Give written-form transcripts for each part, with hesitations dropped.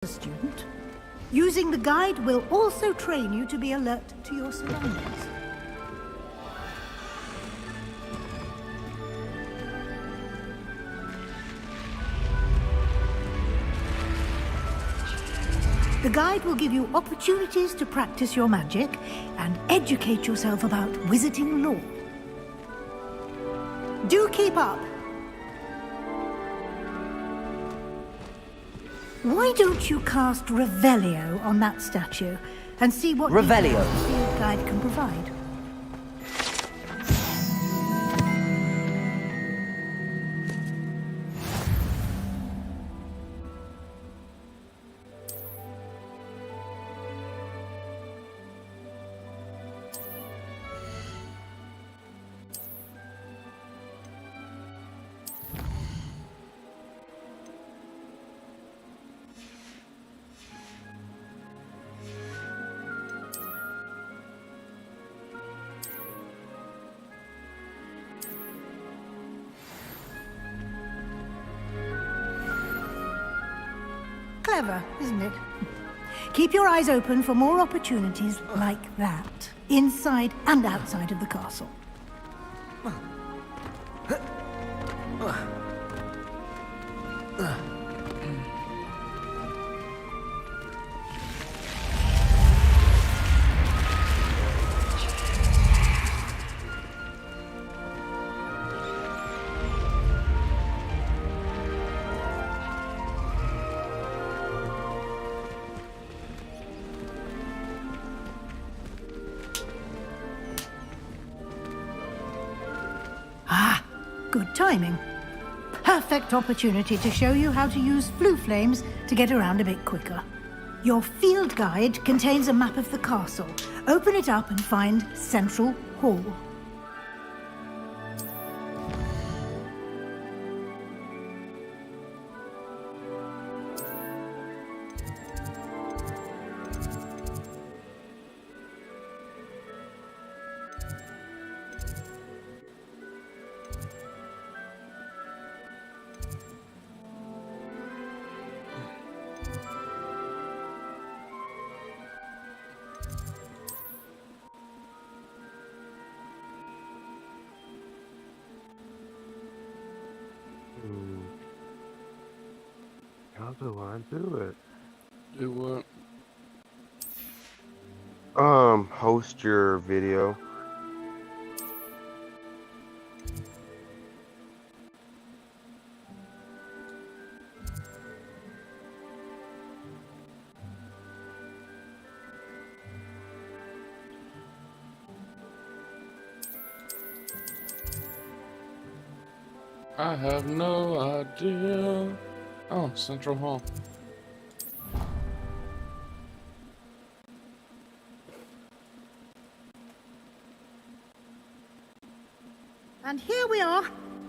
a student. Using the guide will also train you to be alert to your surroundings. The guide will give you opportunities to practice your magic and educate yourself about wizarding lore. Do keep up! Why don't you cast Revelio on that statue and see what Revelio. the field guide can provide? Clever, isn't it? Keep your eyes open for more opportunities like that, inside and outside of the castle. Good timing. Perfect opportunity to show you how to use flue flames to get around a bit quicker. Your field guide contains a map of the castle. Open it up and find Central Hall. How do I do it? Do what? Host your video. I have no idea. Oh, Central Hall. And here we are.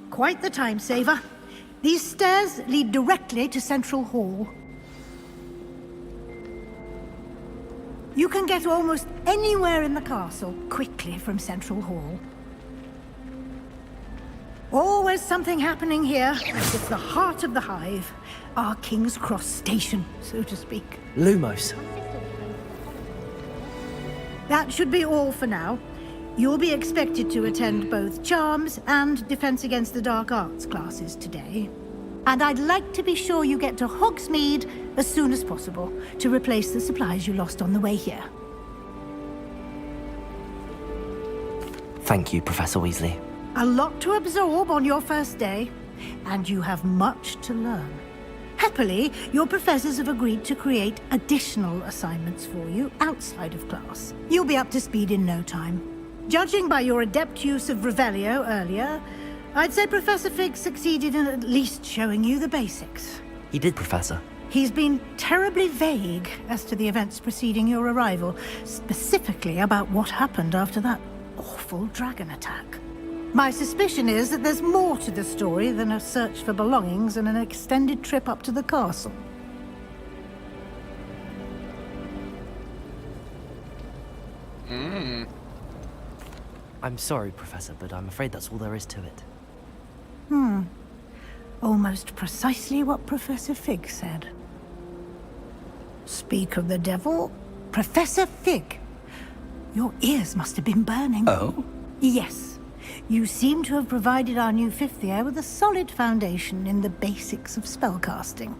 Quite the time saver. These stairs lead directly to Central Hall. You can get almost anywhere in the castle quickly from Central Hall. Always something happening here. It's the heart of the hive. Our King's Cross station, so to speak. Lumos. That should be all for now. You'll be expected to attend both Charms and Defense Against the Dark Arts classes today. And I'd like to be sure you get to Hogsmeade as soon as possible to replace the supplies you lost on the way here. Thank you, Professor Weasley. A lot to absorb on your first day, and you have much to learn. Happily, your professors have agreed to create additional assignments for you outside of class. You'll be up to speed in no time. Judging by your adept use of Revelio earlier, I'd say Professor Fig succeeded in at least showing you the basics. He did, Professor. He's been terribly vague as to the events preceding your arrival, specifically about what happened after that awful dragon attack. My suspicion is that there's more to the story than a search for belongings and an extended trip up to the castle. I'm sorry, Professor, but I'm afraid that's all there is to it. Almost precisely what Professor Fig said. Speak of the devil, Professor Fig. Your ears must have been burning. Oh? Yes. You seem to have provided our new fifth year with a solid foundation in the basics of spellcasting.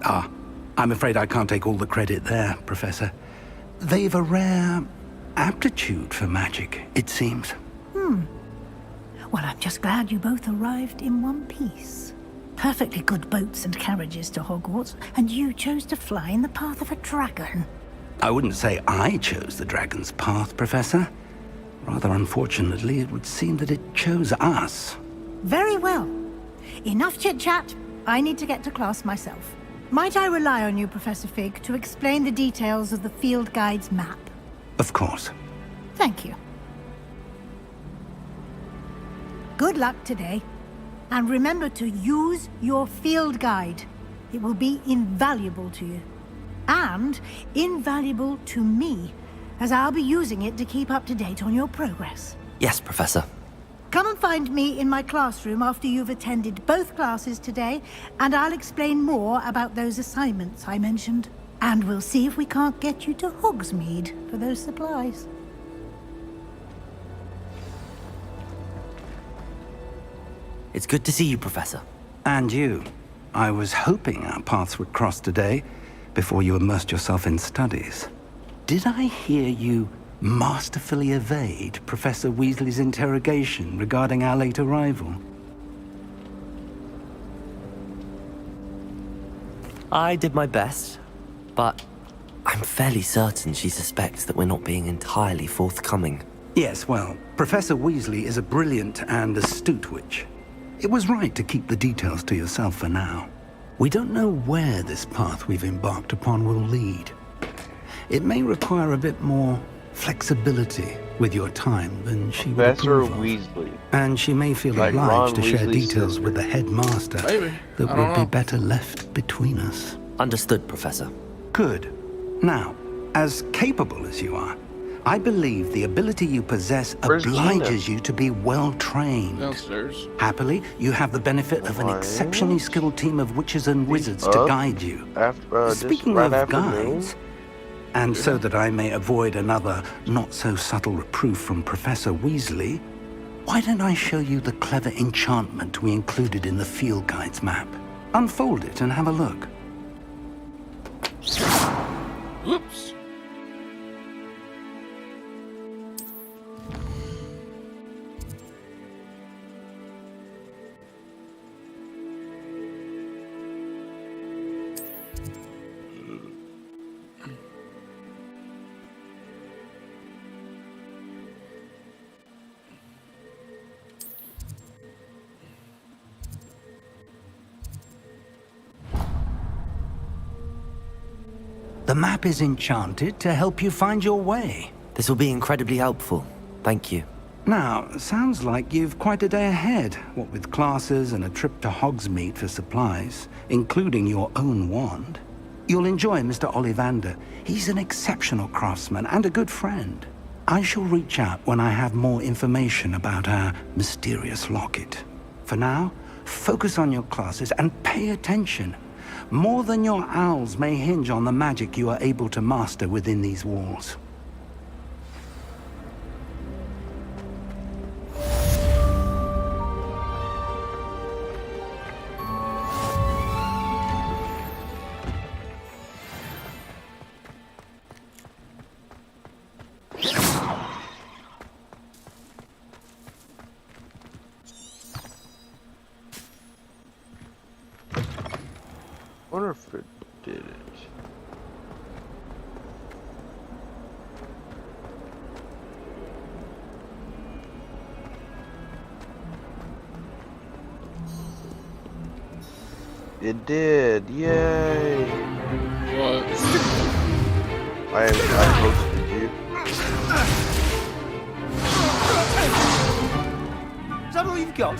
Ah, I'm afraid I can't take all the credit there, Professor. They've a rare aptitude for magic, it seems. Well, I'm just glad you both arrived in one piece. Perfectly good boats and carriages to Hogwarts, and you chose to fly in the path of a dragon. I wouldn't say I chose the dragon's path, Professor. Rather unfortunately, it would seem that it chose us. Very well. Enough chit-chat. I need to get to class myself. Might I rely on you, Professor Fig, to explain the details of the field guide's map? Of course. Thank you. Good luck today. And remember to use your field guide. It will be invaluable to you. And invaluable to me, as I'll be using it to keep up to date on your progress. Yes, Professor. Come and find me in my classroom after you've attended both classes today, and I'll explain more about those assignments I mentioned. And we'll see if we can't get you to Hogsmeade for those supplies. It's good to see you, Professor. And you. I was hoping our paths would cross today, before you immersed yourself in studies. Did I hear you masterfully evade Professor Weasley's interrogation regarding our late arrival? I did my best, but I'm fairly certain she suspects that we're not being entirely forthcoming. Yes, well, Professor Weasley is a brilliant and astute witch. It was right to keep the details to yourself for now. We don't know where this path we've embarked upon will lead. It may require a bit more flexibility with your time than she would Professor approve of. Weasley. And she may feel Like obliged Ron to share Weasley's details sister. with the headmaster Maybe. that I don't would be know. better left between us. Understood, Professor. Good. Now, as capable as you are, I believe the ability you possess Where's obliges Gina? you to be well trained. Downstairs. Happily, you have the benefit of an What? exceptionally skilled team of witches and wizards to Up? guide you. After, Speaking just right of afternoon? guides, and so that I may avoid another not-so-subtle reproof from Professor Weasley, why don't I show you the clever enchantment we included in the field guide's map? Unfold it and have a look. Oops. The map is enchanted to help you find your way. This will be incredibly helpful. Thank you. Now, sounds like you've quite a day ahead, what with classes and a trip to Hogsmeade for supplies, including your own wand. You'll enjoy Mr. Ollivander. He's an exceptional craftsman and a good friend. I shall reach out when I have more information about our mysterious locket. For now, focus on your classes and pay attention. More than your owls may hinge on the magic you are able to master within these walls. I wonder if it did it. It did! Yay! What? I hosted you. Is that all you've got?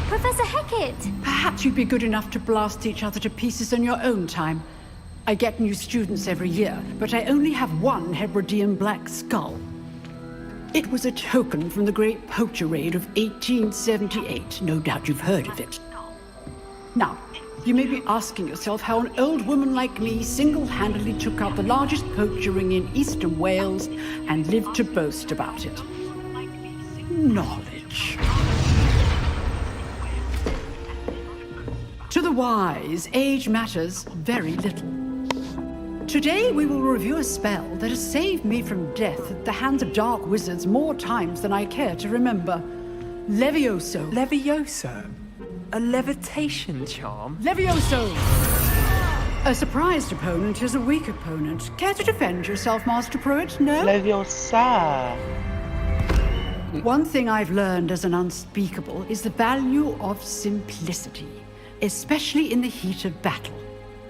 Professor Hecat! Perhaps you'd be good enough to blast each other to pieces on your own time. I get new students every year, but I only have one Hebridean black skull. It was a token from the Great Poacher Raid of 1878. No doubt you've heard of it. Now, you may be asking yourself how an old woman like me single-handedly took out the largest poacher ring in eastern Wales and lived to boast about it. Knowledge. To the wise, age matters very little. Today we will review a spell that has saved me from death at the hands of dark wizards more times than I care to remember. Levioso. Levioso? A levitation charm? Levioso! A surprised opponent is a weak opponent. Care to defend yourself, Master Pruitt? No? Leviosa. One thing I've learned as an unspeakable is the value of simplicity, especially in the heat of battle.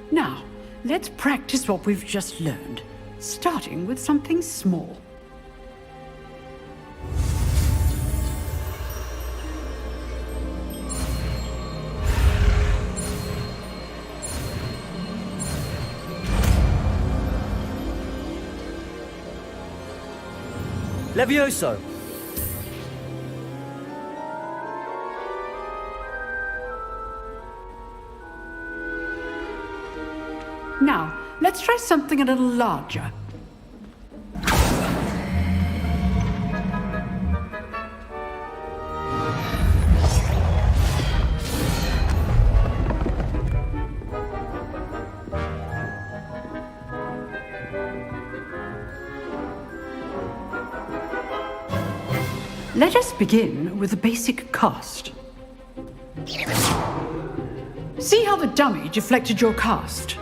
Now, let's practice what we've just learned, starting with something small. Levioso! Now, let's try something a little larger. Let us begin with the basic cast. See how the dummy deflected your cast?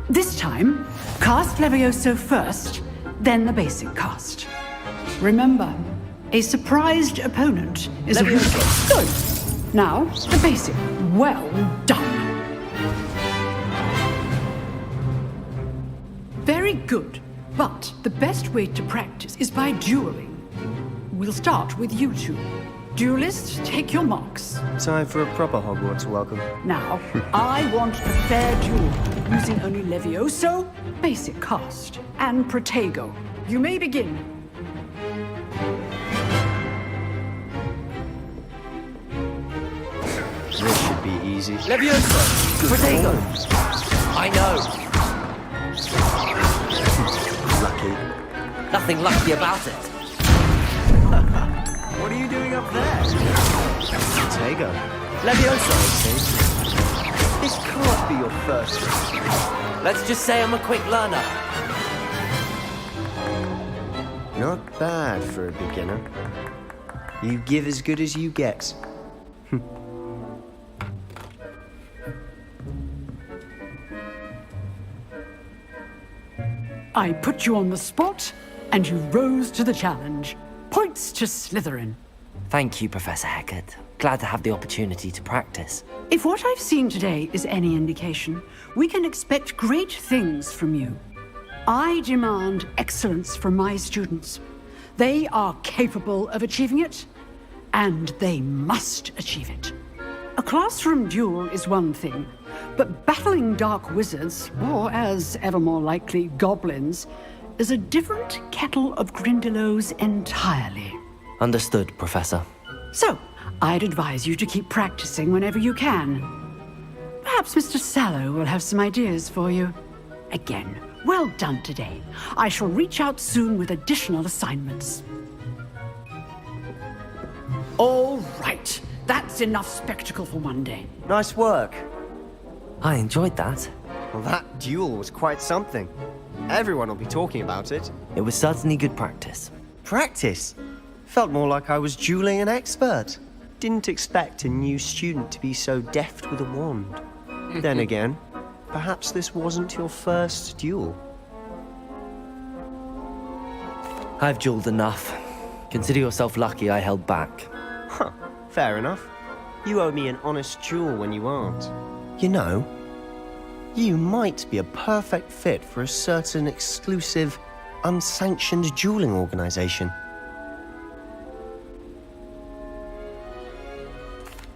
This time, cast Levioso first, then the basic cast. Remember, a surprised opponent is a weak. Good. Now, the basic. Well done. Very good. But the best way to practice is by dueling. We'll start with you two. Duelists, take your marks. Time for a proper Hogwarts welcome. Now, I want a fair duel, using only Levioso, basic cast, and Protego. You may begin. This should be easy. Levioso! Protego! I know! Lucky. Nothing lucky about it. What are you doing up there? Protego. Levioso! This can't be your first. Let's just say I'm a quick learner. Not bad for a beginner. You give as good as you get. I put you on the spot, and you rose to the challenge. Points to Slytherin. Thank you, Professor Hecat. Glad to have the opportunity to practice. If what I've seen today is any indication, we can expect great things from you. I demand excellence from my students. They are capable of achieving it, and they must achieve it. A classroom duel is one thing, but battling dark wizards, or as ever more likely, goblins, is a different kettle of Grindylows entirely. Understood, Professor. So, I'd advise you to keep practicing whenever you can. Perhaps Mr. Sallow will have some ideas for you. Again, well done today. I shall reach out soon with additional assignments. All right, that's enough spectacle for one day. Nice work. I enjoyed that. Well, that duel was quite something. Everyone will be talking about it. It was certainly good practice. Practice? Felt more like I was dueling an expert. Didn't expect a new student to be so deft with a wand. Then again, perhaps this wasn't your first duel. I've dueled enough. Consider yourself lucky I held back. Huh, fair enough. You owe me an honest duel when you aren't. You know, you might be a perfect fit for a certain exclusive, unsanctioned dueling organization.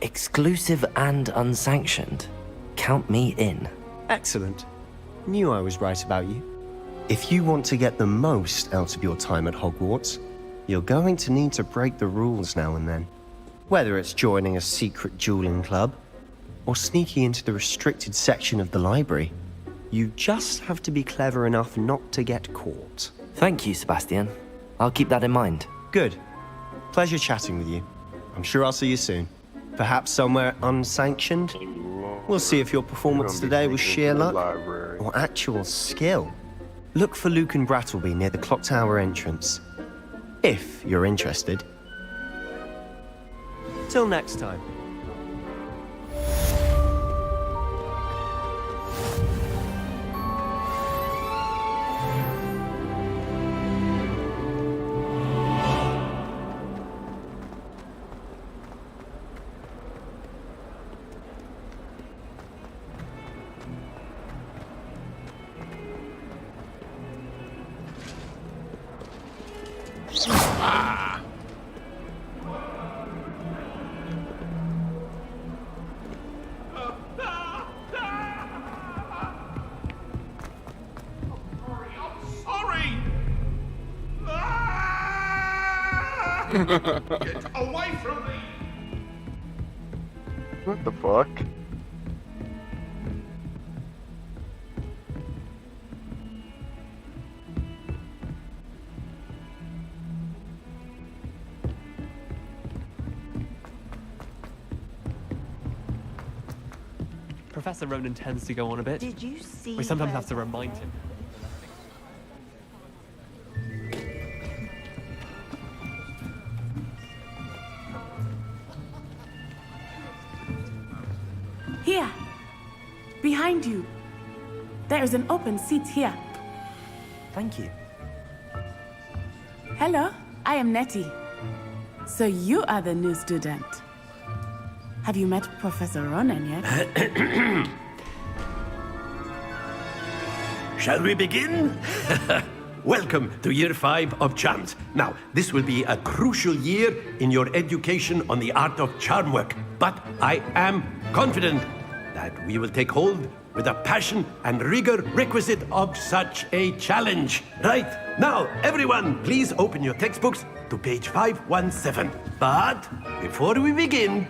Exclusive and unsanctioned. Count me in. Excellent. Knew I was right about you. If you want to get the most out of your time at Hogwarts, you're going to need to break the rules now and then. Whether it's joining a secret dueling club, or sneaking into the restricted section of the library. You just have to be clever enough not to get caught. Thank you, Sebastian. I'll keep that in mind. Good. Pleasure chatting with you. I'm sure I'll see you soon. Perhaps somewhere unsanctioned? We'll see if your performance today was sheer luck or actual skill. Look for Luke and Brattleby near the clock tower entrance. If you're interested. Till next time. Get away from me! What the fuck? Professor Ronan tends to go on a bit. Did you see We sometimes her? have to remind him. Here, behind you. There is an open seat here. Thank you. Hello, I am Nettie. So you are the new student. Have you met Professor Ronan yet? Shall we begin? Welcome to Year 5 of Charms. Now, this will be a crucial year in your education on the art of charm work. But I am confident that we will take hold with the passion and rigor requisite of such a challenge. Right, now, everyone, please open your textbooks to page 517. But before we begin,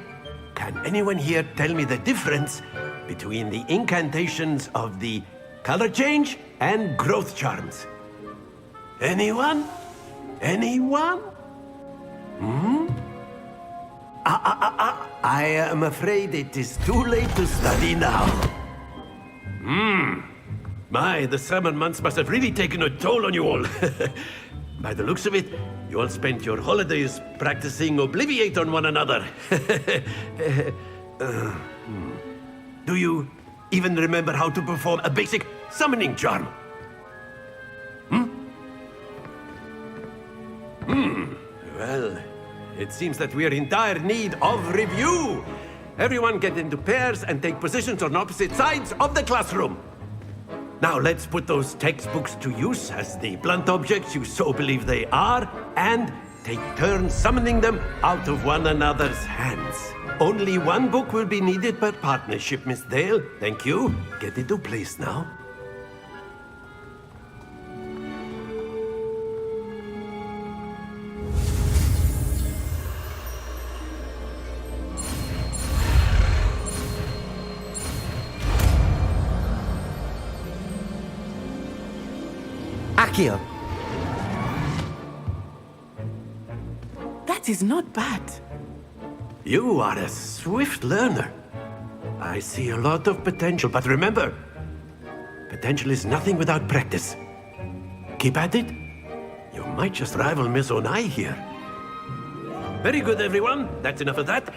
can anyone here tell me the difference between the incantations of the color change and growth charms? Anyone? Anyone? I am afraid it is too late to study now. My, the summer months must have really taken a toll on you all. By the looks of it, you all spent your holidays practicing Obliviate on one another. Do you even remember how to perform a basic summoning charm? Well, it seems that we are in dire need of review. Everyone get into pairs and take positions on opposite sides of the classroom. Now let's put those textbooks to use as the blunt objects you so believe they are, and take turns summoning them out of one another's hands. Only one book will be needed per partnership, Miss Dale. Thank you. Get into place now. Accio! That is not bad. You are a swift learner. I see a lot of potential, but remember, potential is nothing without practice. Keep at it. You might just rival Miss Onai here. Very good, everyone. That's enough of that.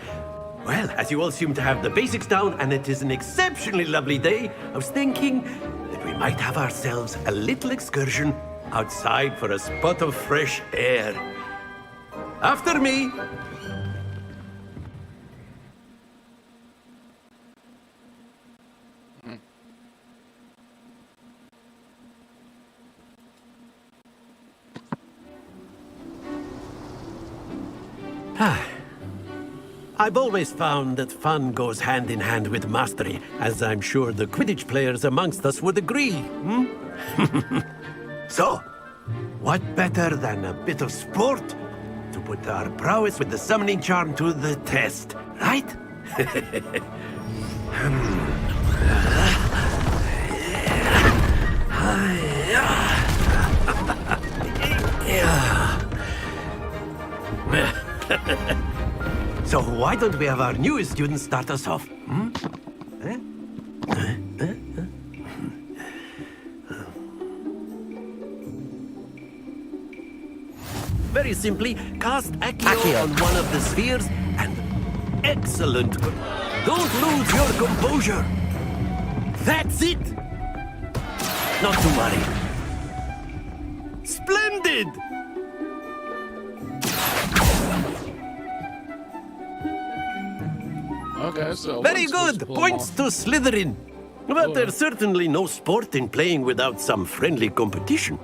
Well, as you all seem to have the basics down, and it is an exceptionally lovely day, I was thinking that we might have ourselves a little excursion outside for a spot of fresh air. After me. I've always found that fun goes hand in hand with mastery, as I'm sure the Quidditch players amongst us would agree. So, what better than a bit of sport to put our prowess with the summoning charm to the test, right? why don't we have our newest student start us off? Very simply, cast Accio on one of the spheres and... Excellent! Don't lose your composure! That's it! Not to worry. Splendid! Okay, so Very good! Points to Slytherin. But there's certainly no sport in playing without some friendly competition.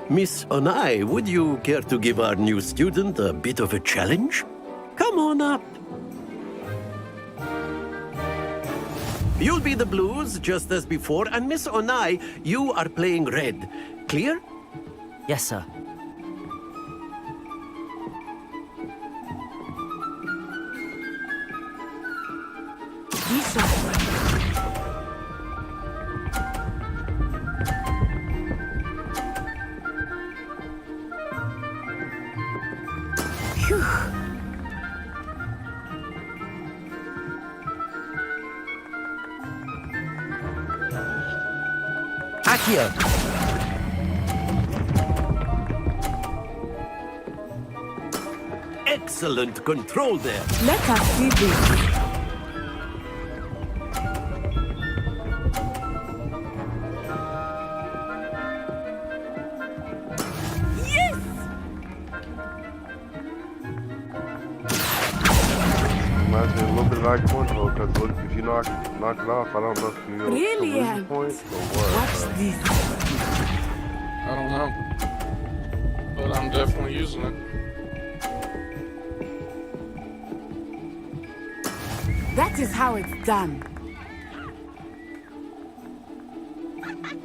Miss Onai, would you care to give our new student a bit of a challenge? Come on up. You'll be the blues, just as before, and Miss Onai, you are playing red. Clear? Yes, sir. Accio! Excellent control there. Let us see this. Reminds me a little bit like cornhole, because look, if you knock it off, I don't know if you'll lose a point or what. Watch this. I don't know. But I'm definitely using it. That is how it's done.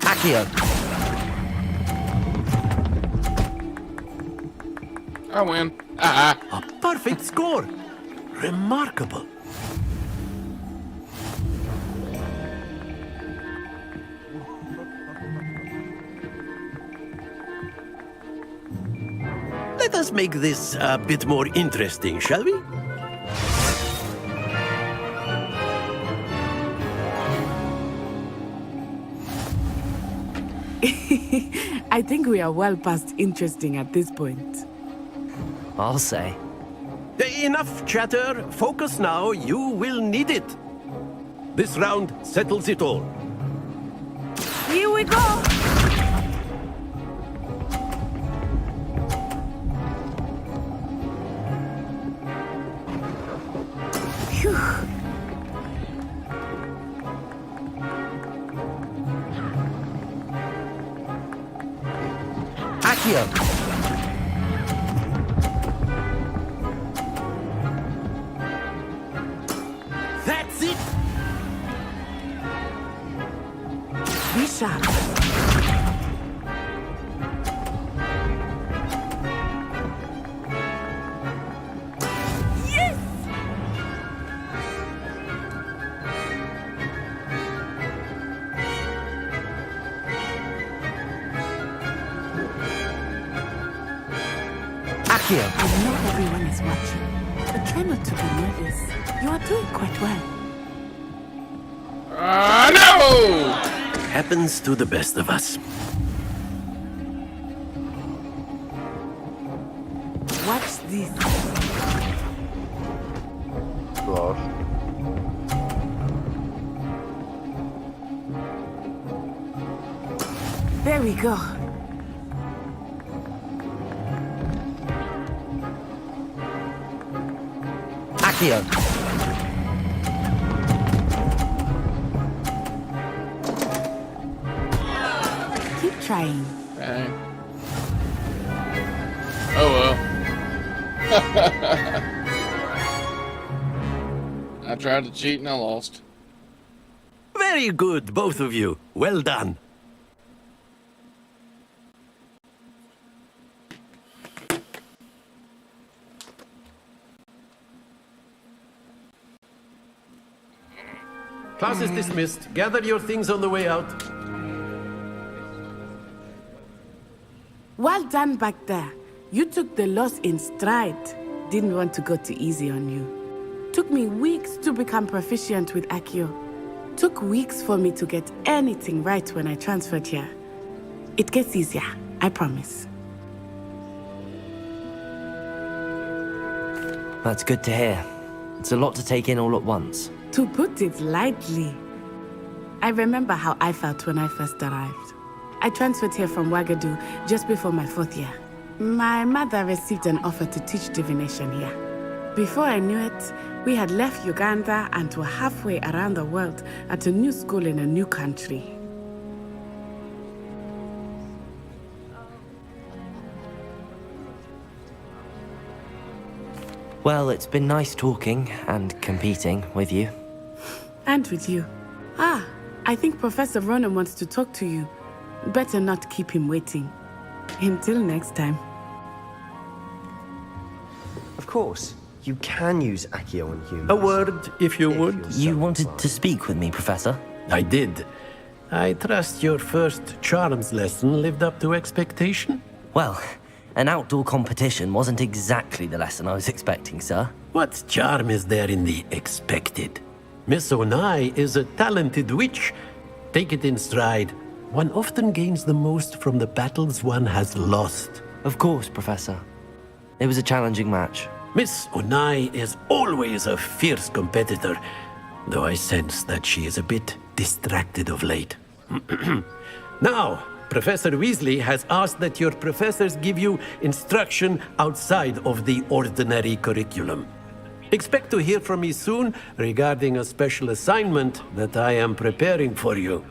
Accio! I win. A perfect score. Remarkable. Let us make this a bit more interesting, shall we? I think we are well past interesting at this point. I'll say. Enough chatter. Focus now. You will need it. This round settles it all. Here we go! Phew. Accio! That's it. Be sharp. Yes! Accio! I know everyone is watching, but try not to be nervous. You are doing quite well. No! Happens to the best of us. Watch this. Lost. There we go. Accio! Keep trying. Dang. Oh well. I tried to cheat and I lost. Very good, both of you. Well done. Class is dismissed. Gather your things on the way out. Well done back there. You took the loss in stride. Didn't want to go too easy on you. Took me weeks to become proficient with Accio. Took weeks for me to get anything right when I transferred here. It gets easier, I promise. That's good to hear. It's a lot to take in all at once. To put it lightly, I remember how I felt when I first arrived. I transferred here from Wagadu just before my 4th year. My mother received an offer to teach divination here. Before I knew it, we had left Uganda and were halfway around the world at a new school in a new country. Well, it's been nice talking and competing with you. And with you. Ah, I think Professor Ronan wants to talk to you. Better not keep him waiting. Until next time. Of course, you can use Accio on humans. A word, if you would. You wanted to speak with me, Professor? I did. I trust your first charms lesson lived up to expectation? Well, an outdoor competition wasn't exactly the lesson I was expecting, sir. What charm is there in the expected? Miss Onai is a talented witch. Take it in stride. One often gains the most from the battles one has lost. Of course, Professor. It was a challenging match. Miss Onai is always a fierce competitor, though I sense that she is a bit distracted of late. Now, Professor Weasley has asked that your professors give you instruction outside of the ordinary curriculum. Expect to hear from me soon regarding a special assignment that I am preparing for you.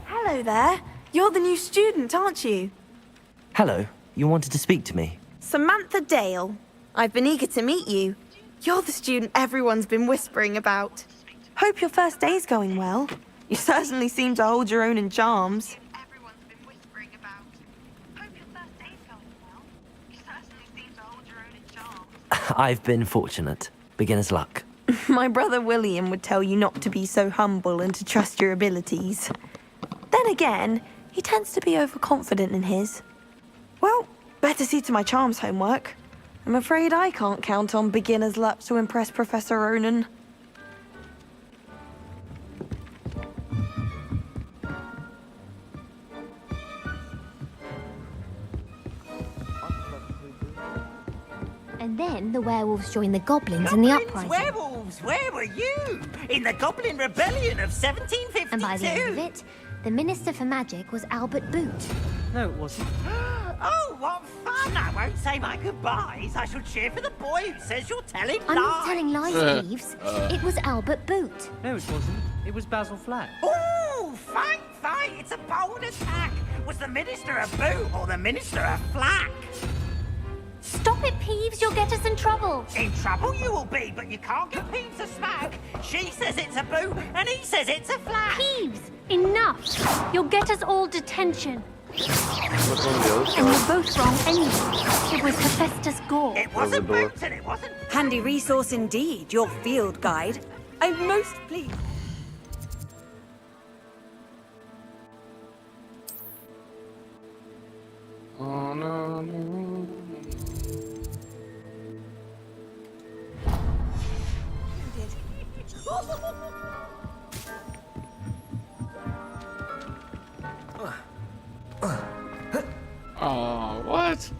Hello there. You're the new student, aren't you? Hello, you wanted to speak to me? Samantha Dale. I've been eager to meet you. You're the student everyone's been whispering about. Hope your first day's going well. You certainly seem to hold your own in charms. I've been fortunate. Beginner's luck. My brother William would tell you not to be so humble and to trust your abilities. Then again, he tends to be overconfident in his. Well, better see to my charms homework. I'm afraid I can't count on beginner's luck to impress Professor Ronan. And then the werewolves joined the goblins in the uprising. Werewolves, where were you? In the Goblin Rebellion of 1752? And by the end of it, the Minister for Magic was Albert Boot. No, it wasn't. Oh, what fun! I won't say my goodbyes. I shall cheer for the boy who says you're telling lies. I'm not telling lies, Thieves. It was Albert Boot. No, it wasn't. It was Basil Flack. Oh, fight! It's a bold attack. Was the Minister a Boot or the Minister a Flack? Stop it, Peeves. You'll get us in trouble. In trouble you will be, but you can't give Peeves a smack. She says it's a Boot, and he says it's a Flack. Peeves, enough. You'll get us all detention. What's on the other side? And you're both wrong anyway. It was Hephaestus Gore. It wasn't Boot, and it wasn't... Handy resource indeed, your field guide. I'm most pleased. Oh, no. Oh, what?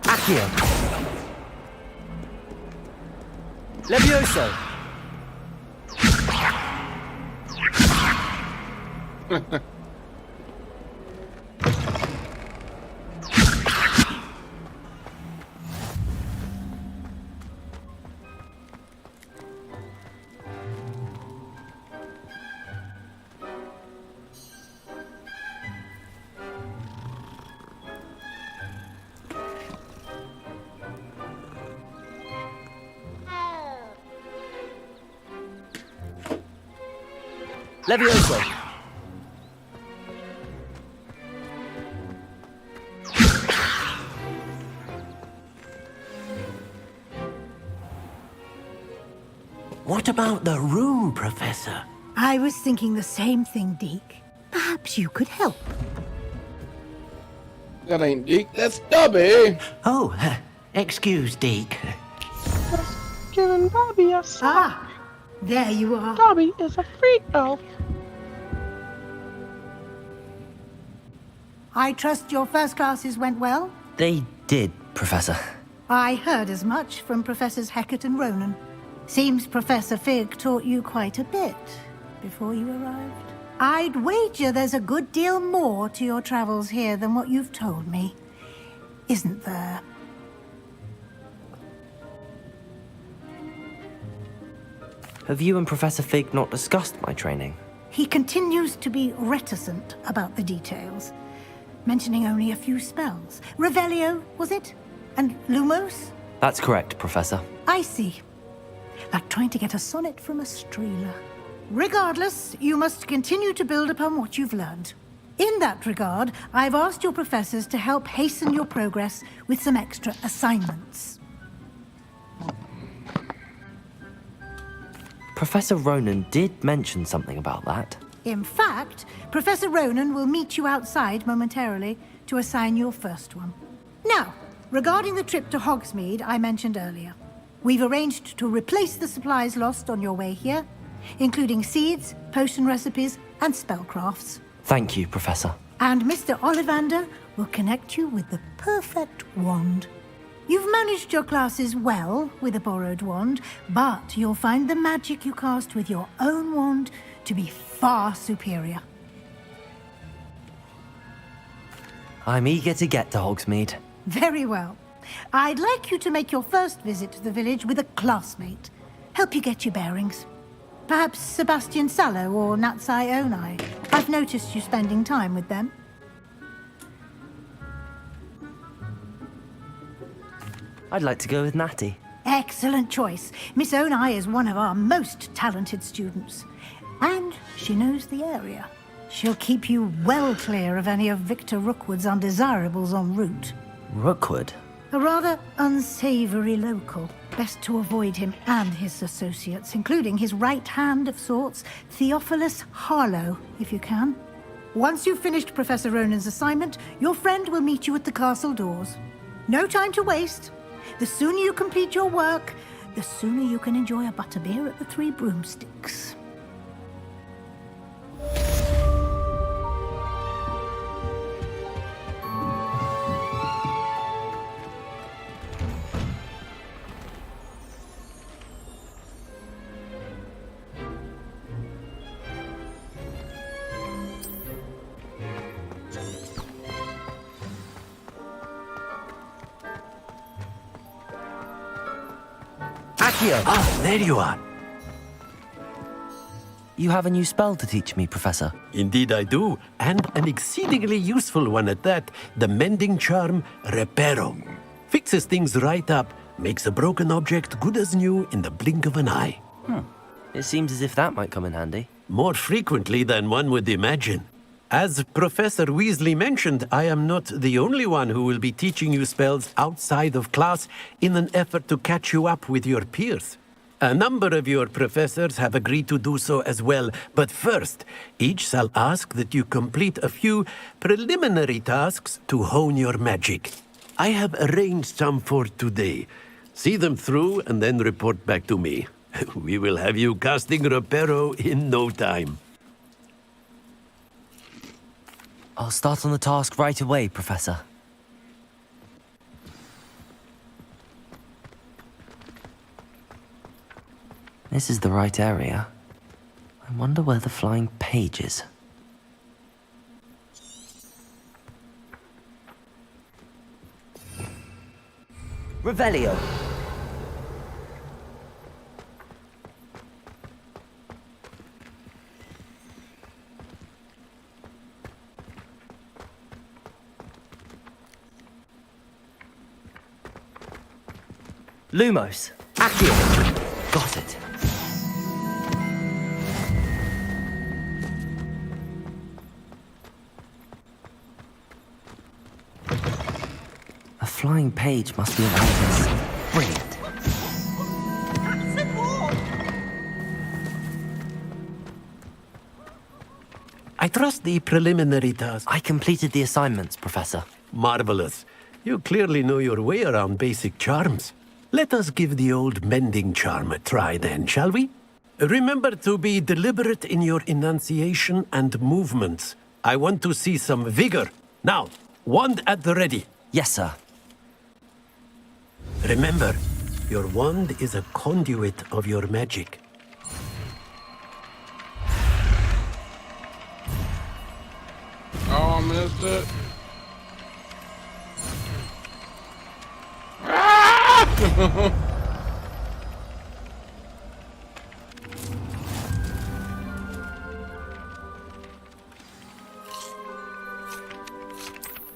Accio. Levioso. Levioso! What about the room, Professor? I was thinking the same thing, Deke. Perhaps you could help. That ain't Deke, that's Dobby. Oh, excuse Deke. Giving Dobby a sock. Ah, there you are. Dobby is a freak elf. I trust your first classes went well? They did, Professor. I heard as much from Professors Hecat and Ronan. Seems Professor Fig taught you quite a bit before you arrived. I'd wager there's a good deal more to your travels here than what you've told me. Isn't there? Have you and Professor Fig not discussed my training? He continues to be reticent about the details, mentioning only a few spells. Revelio, was it? And Lumos? That's correct, Professor. I see. Like trying to get a sonnet from a streeler. Regardless, you must continue to build upon what you've learned. In that regard, I've asked your professors to help hasten your progress with some extra assignments. Professor Ronan did mention something about that. In fact, Professor Ronan will meet you outside momentarily to assign your first one. Now, regarding the trip to Hogsmeade I mentioned earlier, we've arranged to replace the supplies lost on your way here, including seeds, potion recipes, and spellcrafts. Thank you, Professor. And Mr. Ollivander will connect you with the perfect wand. You've managed your classes well with a borrowed wand, but you'll find the magic you cast with your own wand to be far superior. I'm eager to get to Hogsmeade. Very well. I'd like you to make your first visit to the village with a classmate. Help you get your bearings. Perhaps Sebastian Sallow or Natsai Onai. I've noticed you spending time with them. I'd like to go with Natty. Excellent choice. Miss Onai is one of our most talented students. And she knows the area. She'll keep you well clear of any of Victor Rookwood's undesirables en route. Rookwood? A rather unsavory local. Best to avoid him and his associates, including his right hand of sorts, Theophilus Harlow, if you can. Once you've finished Professor Ronan's assignment, your friend will meet you at the castle doors. No time to waste. The sooner you complete your work, the sooner you can enjoy a butterbeer at the Three Broomsticks. Accio! Ah, there you are. You have a new spell to teach me, Professor. Indeed I do, and an exceedingly useful one at that. The mending charm, Reparo. Fixes things right up, makes a broken object good as new in the blink of an eye. It seems as if that might come in handy. More frequently than one would imagine. As Professor Weasley mentioned, I am not the only one who will be teaching you spells outside of class in an effort to catch you up with your peers. A number of your professors have agreed to do so as well, but first, each shall ask that you complete a few preliminary tasks to hone your magic. I have arranged some for today. See them through and then report back to me. We will have you casting Reparo in no time. I'll start on the task right away, Professor. This is the right area. I wonder where the flying page is. Revelio. Lumos. Accio. Got it. A flying page must be around this. Brilliant. I trust the preliminary task. I completed the assignments, Professor. Marvelous. You clearly know your way around basic charms. Let us give the old mending charm a try then, shall we? Remember to be deliberate in your enunciation and movements. I want to see some vigor. Now, wand at the ready. Yes, sir. Remember, your wand is a conduit of your magic. Oh, I missed it.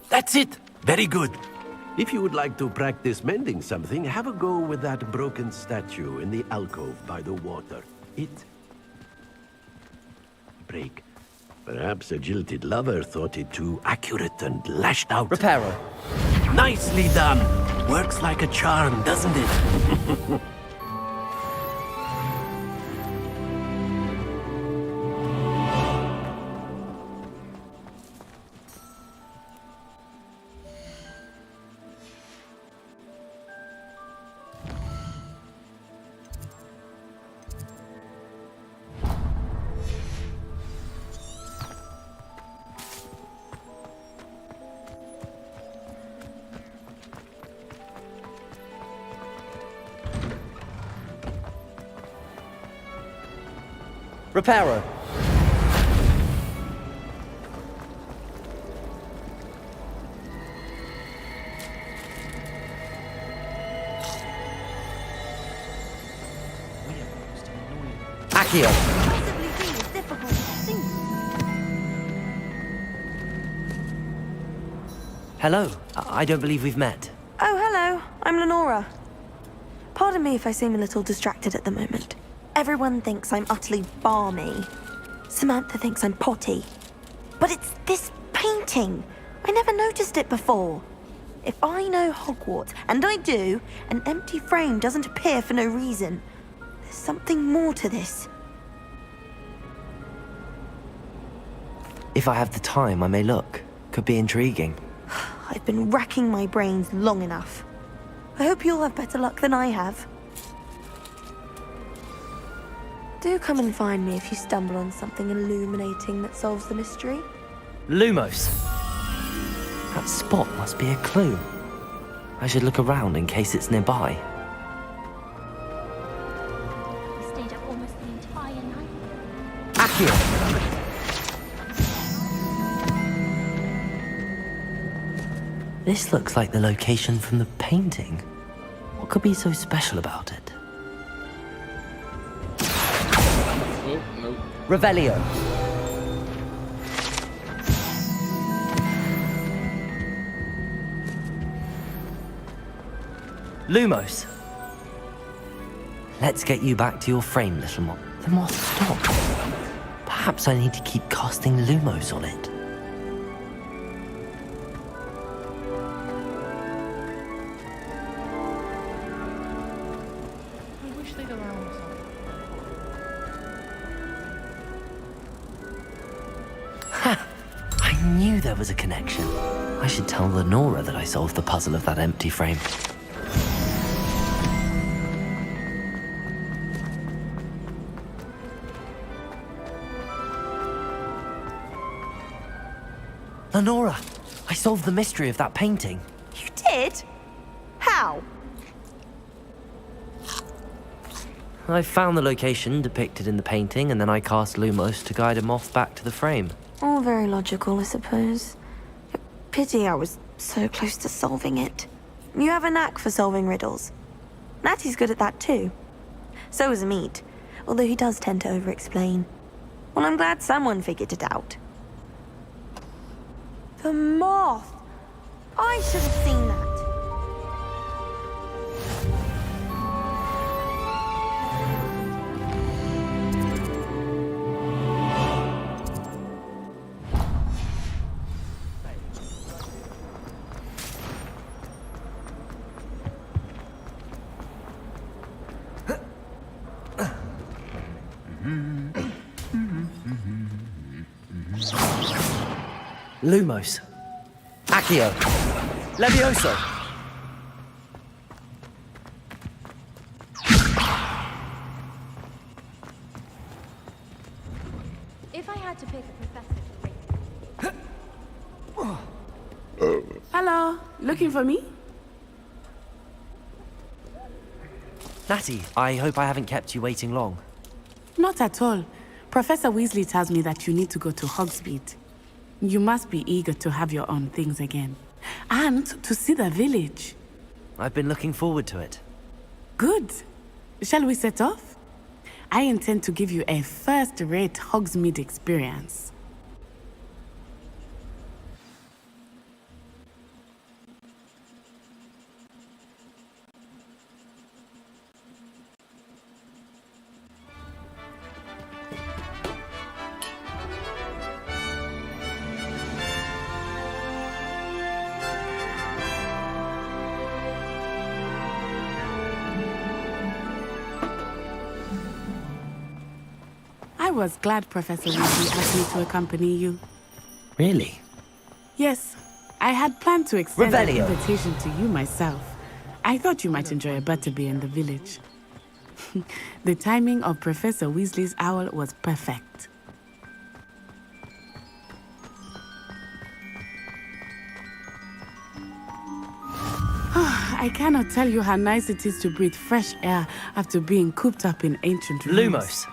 That's it! Very good. If you would like to practice mending something, have a go with that broken statue in the alcove by the water. It... break. Perhaps a jilted lover thought it too accurate and lashed out. Reparo. Nicely done! Works like a charm, doesn't it? Reparo. Accio. Possibly be as difficult as it seems. Hello. I don't believe we've met. Oh, hello. I'm Lenora. Pardon me if I seem a little distracted at the moment. Everyone thinks I'm utterly balmy. Samantha thinks I'm potty. But it's this painting. I never noticed it before. If I know Hogwarts, and I do, an empty frame doesn't appear for no reason. There's something more to this. If I have the time, I may look. Could be intriguing. I've been racking my brains long enough. I hope you'll have better luck than I have. Do come and find me if you stumble on something illuminating that solves the mystery. Lumos. That spot must be a clue. I should look around in case it's nearby. We stayed up almost the entire night. Accio. This looks like the location from the painting. What could be so special about it? Oh, nope. Revelio. Lumos. Let's get you back to your frame, little moth. The moth stopped. Perhaps I need to keep casting Lumos on it. I wish they'd allow us. I knew there was a connection. I should tell Lenora that I solved the puzzle of that empty frame. Lenora, I solved the mystery of that painting. You did? How? I found the location depicted in the painting, and then I cast Lumos to guide a moth back to the frame. All very logical, I suppose. Pity I was so close to solving it. You have a knack for solving riddles. Natty's good at that too. So is Amit, although he does tend to over-explain. Well, I'm glad someone figured it out. The moth! I should have seen that. Lumos. Accio. Levioso. If I had to pick a professor to rate. Hello, looking for me? Natty, I hope I haven't kept you waiting long. Not at all. Professor Weasley tells me that you need to go to Hogsmeade. You must be eager to have your own things again. And to see the village. I've been looking forward to it. Good. Shall we set off? I intend to give you a first-rate Hogsmeade experience. I was glad Professor Weasley asked me to accompany you. Really? Yes, I had planned to extend an Revelio. invitation to you myself. I thought you might enjoy a butterbeer in the village. The timing of Professor Weasley's owl was perfect. I cannot tell you how nice it is to breathe fresh air after being cooped up in ancient rooms. Lumos.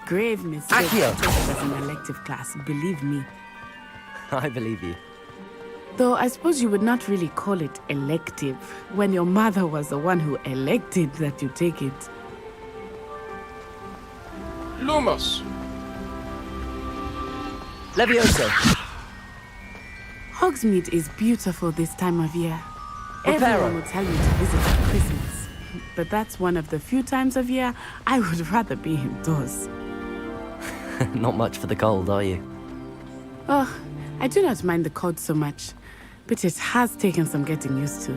Grave mistake Accio. to take it as an elective class, believe me. I believe you. Though I suppose you would not really call it elective when your mother was the one who elected that you take it. Lumos. Levioso. Hogsmeade is beautiful this time of year. Reparo. Everyone will tell you to visit at Christmas. But that's one of the few times of year I would rather be indoors. Not much for the cold, are you? Oh, I do not mind the cold so much, but it has taken some getting used to.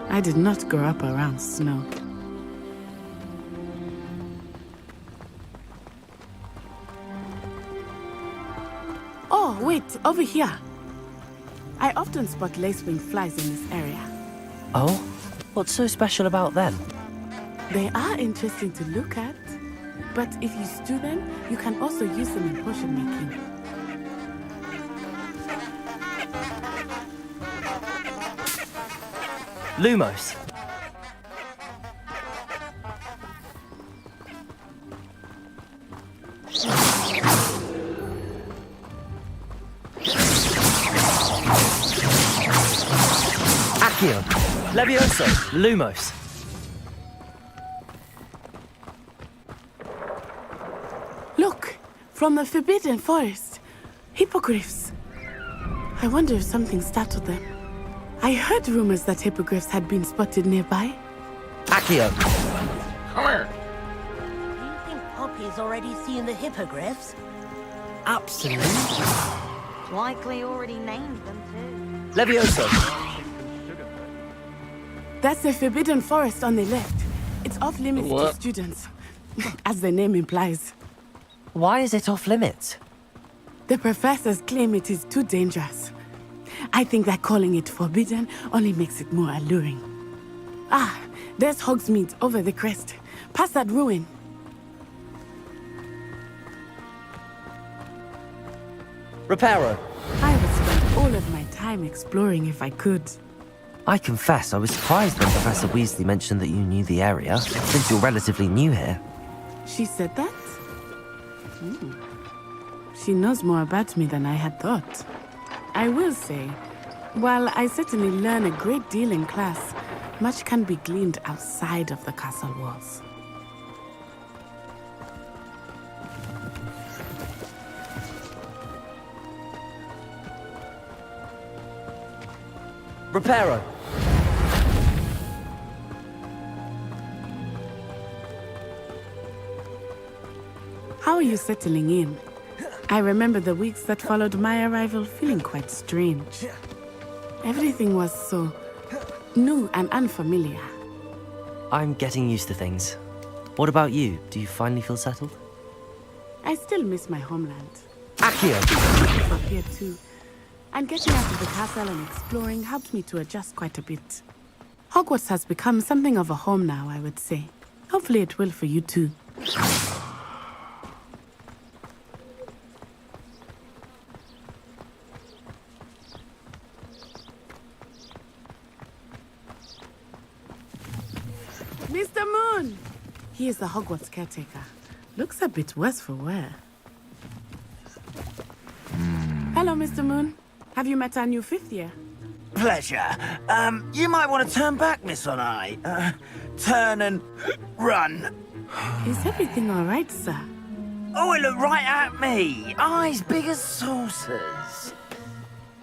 I did not grow up around snow. Oh, wait, over here. I often spot lacewing flies in this area. Oh? What's so special about them? They are interesting to look at, but if you stew them, you can also use them in potion making. Lumos. Accio. Levioso. Lumos. Look, from the Forbidden Forest. Hippogriffs. I wonder if something startled them. I heard rumors that hippogriffs had been spotted nearby. Accio. Come here. Do you think Poppy's already seen the hippogriffs? Absolutely. Likely already named them too. Levioso. That's the Forbidden Forest on the left. It's off limits to What? students, as the name implies. Why is it off limits? The professors claim it is too dangerous. I think that calling it forbidden only makes it more alluring. Ah, there's Hogsmeade over the crest. Past that ruin. Reparo. I would spend all of my time exploring if I could. I confess I was surprised when Professor Weasley mentioned that you knew the area, since you're relatively new here. She said that? She knows more about me than I had thought. I will say, while I certainly learn a great deal in class, Much can be gleaned outside of the castle walls. Reparo! How are you settling in? I remember the weeks that followed my arrival feeling quite strange. Everything was so new and unfamiliar. I'm getting used to things. What about you? Do you finally feel settled? I still miss my homeland. Accio! Up here too. And getting out of the castle and exploring helped me to adjust quite a bit. Hogwarts has become something of a home now, I would say. Hopefully it will for you too. Mr. Moon! He is the Hogwarts caretaker. Looks a bit worse for wear. Hello, Mr. Moon. Have you met our new fifth year? Pleasure. You might want to turn back, Miss Onai. Turn and run. Is everything all right, sir? Oh, it looked right at me. Eyes big as saucers.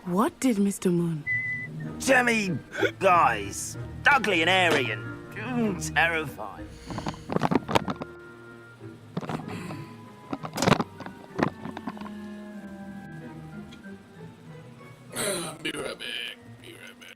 What did Mr. Moon? Jemmy guys. Ugly and airy and terrifying. Be right back. Be right back.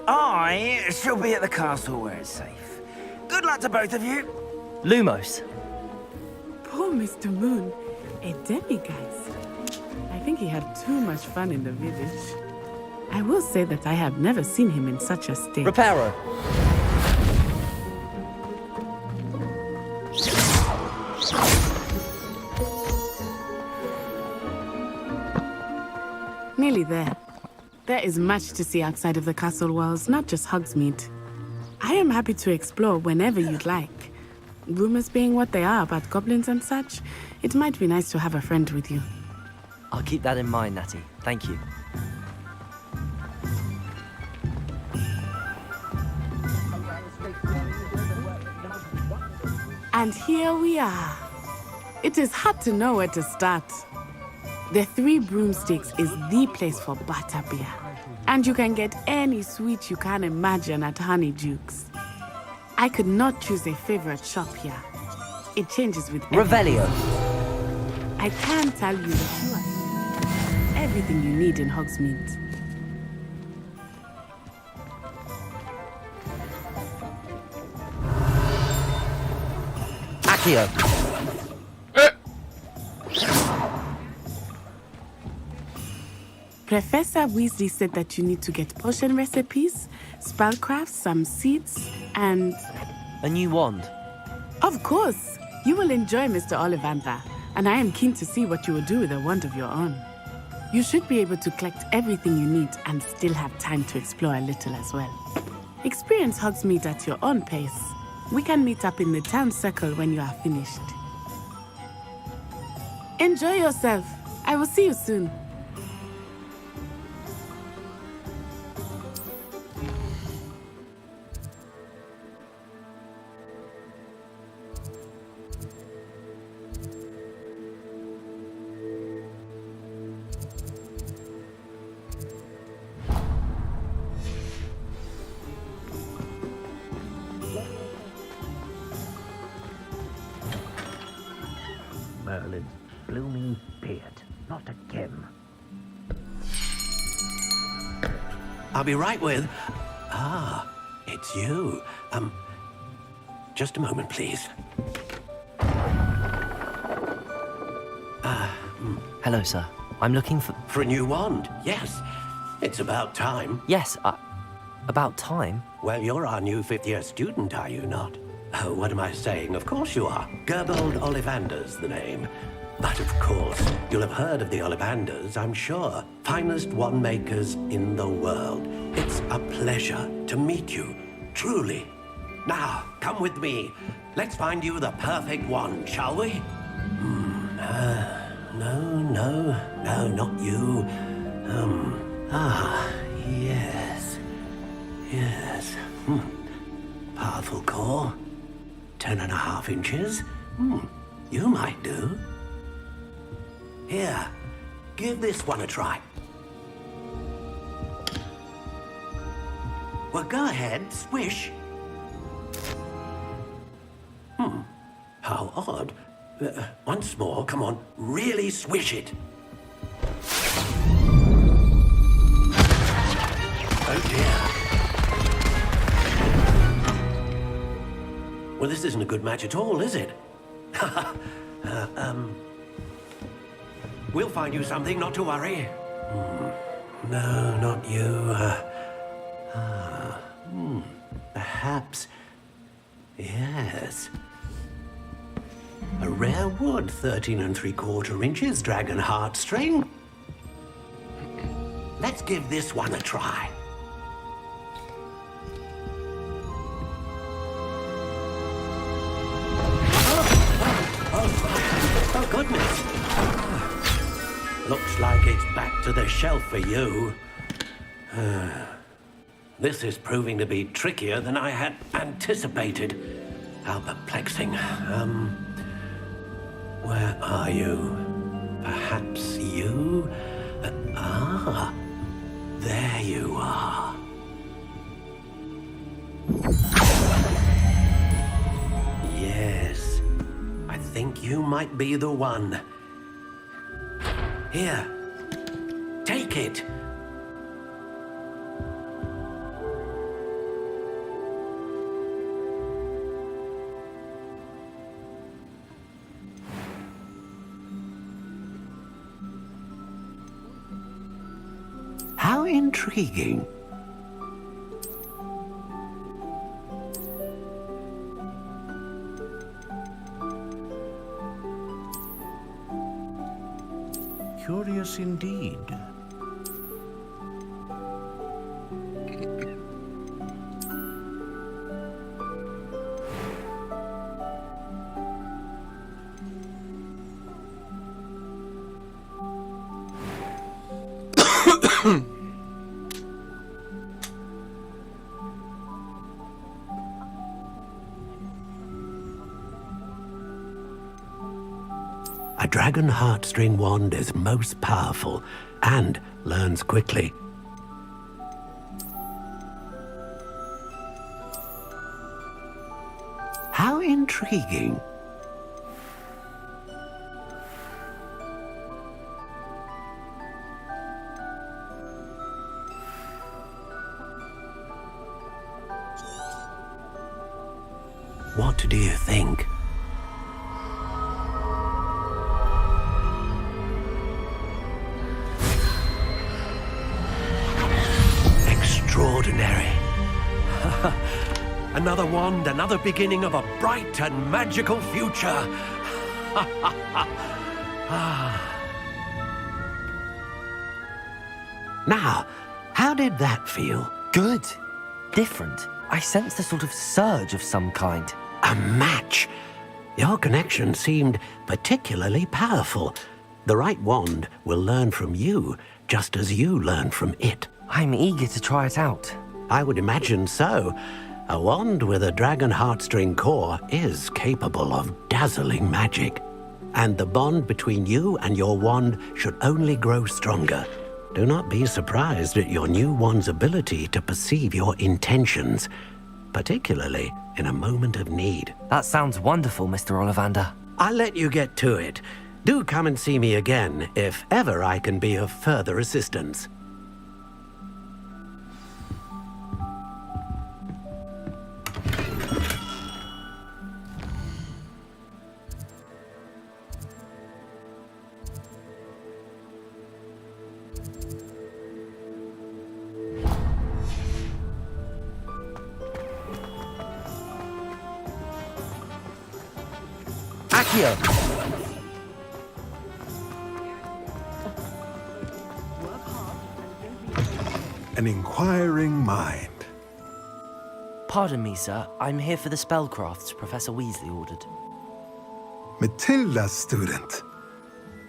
I shall be at the castle where it's safe. Good luck to both of you. Lumos. Poor Mr. Moon, a demiguise. I think he had too much fun in the village. I will say that I have never seen him in such a state. Reparo. Nearly there. There is much to see outside of the castle walls, not just Hogsmeade. I am happy to explore whenever you'd like. Rumors being what they are about goblins and such, it might be nice to have a friend with you. I'll keep that in mind, Natty. Thank you. And here we are. It is hard to know where to start. The Three Broomsticks is the place for butterbeer. And you can get any sweet you can imagine at Honeydukes. I could not choose a favorite shop here. It changes with Revelio. I can tell you that you are everything you need in Hogsmeade. Accio. Professor Weasley said that you need to get potion recipes, spellcrafts, some seeds, and... A new wand. Of course! You will enjoy Mr. Ollivander, and I am keen to see what you will do with a wand of your own. You should be able to collect everything you need and still have time to explore a little as well. Experience Hogsmeade at your own pace. We can meet up in the town circle when you are finished. Enjoy yourself. I will see you soon. Merlin's blooming beard. Not again. I'll be right with... Ah, it's you. Just a moment, please. Hello, sir. I'm looking for... For a new wand, yes. It's about time. Yes, about time? Well, you're our new fifth-year student, are you not? Oh, what am I saying? Of course you are. Gerbold Ollivander's the name. But of course, you'll have heard of the Ollivanders, I'm sure. Finest wand makers in the world. It's a pleasure to meet you, truly. Now, come with me. Let's find you the perfect wand, shall we? No, not you. Yes. Powerful core. 10.5 inches. You might do. Here, give this one a try. Well, go ahead, swish. How odd. Once more, come on, really swish it. Oh dear. Well, this isn't a good match at all, is it? We'll find you something, not to worry. No, not you. Perhaps... Yes. A rare wood, 13 3/4 inches, dragon heartstring. Let's give this one a try. Oh, goodness. Looks like it's back to the shelf for you. This is proving to be trickier than I had anticipated. How perplexing. Where are you? Perhaps you? There you are. Yes, I think you might be the one. Here, take it. intriguing. Curious indeed. A dragon heartstring wand is most powerful and learns quickly. How intriguing. What do you think? Extraordinary. Another wand, another beginning of a bright and magical future. Now, how did that feel? Good. Different. I sensed a sort of surge of some kind. A match. Your connection seemed particularly powerful. The right wand will learn from you, just as you learn from it. I'm eager to try it out. I would imagine so. A wand with a dragon heartstring core is capable of dazzling magic. And the bond between you and your wand should only grow stronger. Do not be surprised at your new wand's ability to perceive your intentions, particularly in a moment of need. That sounds wonderful, Mr. Ollivander. I'll let you get to it. Do come and see me again if ever I can be of further assistance. Accio! An inquiring mind. Pardon me, sir. I'm here for the spellcrafts Professor Weasley ordered. Matilda's student.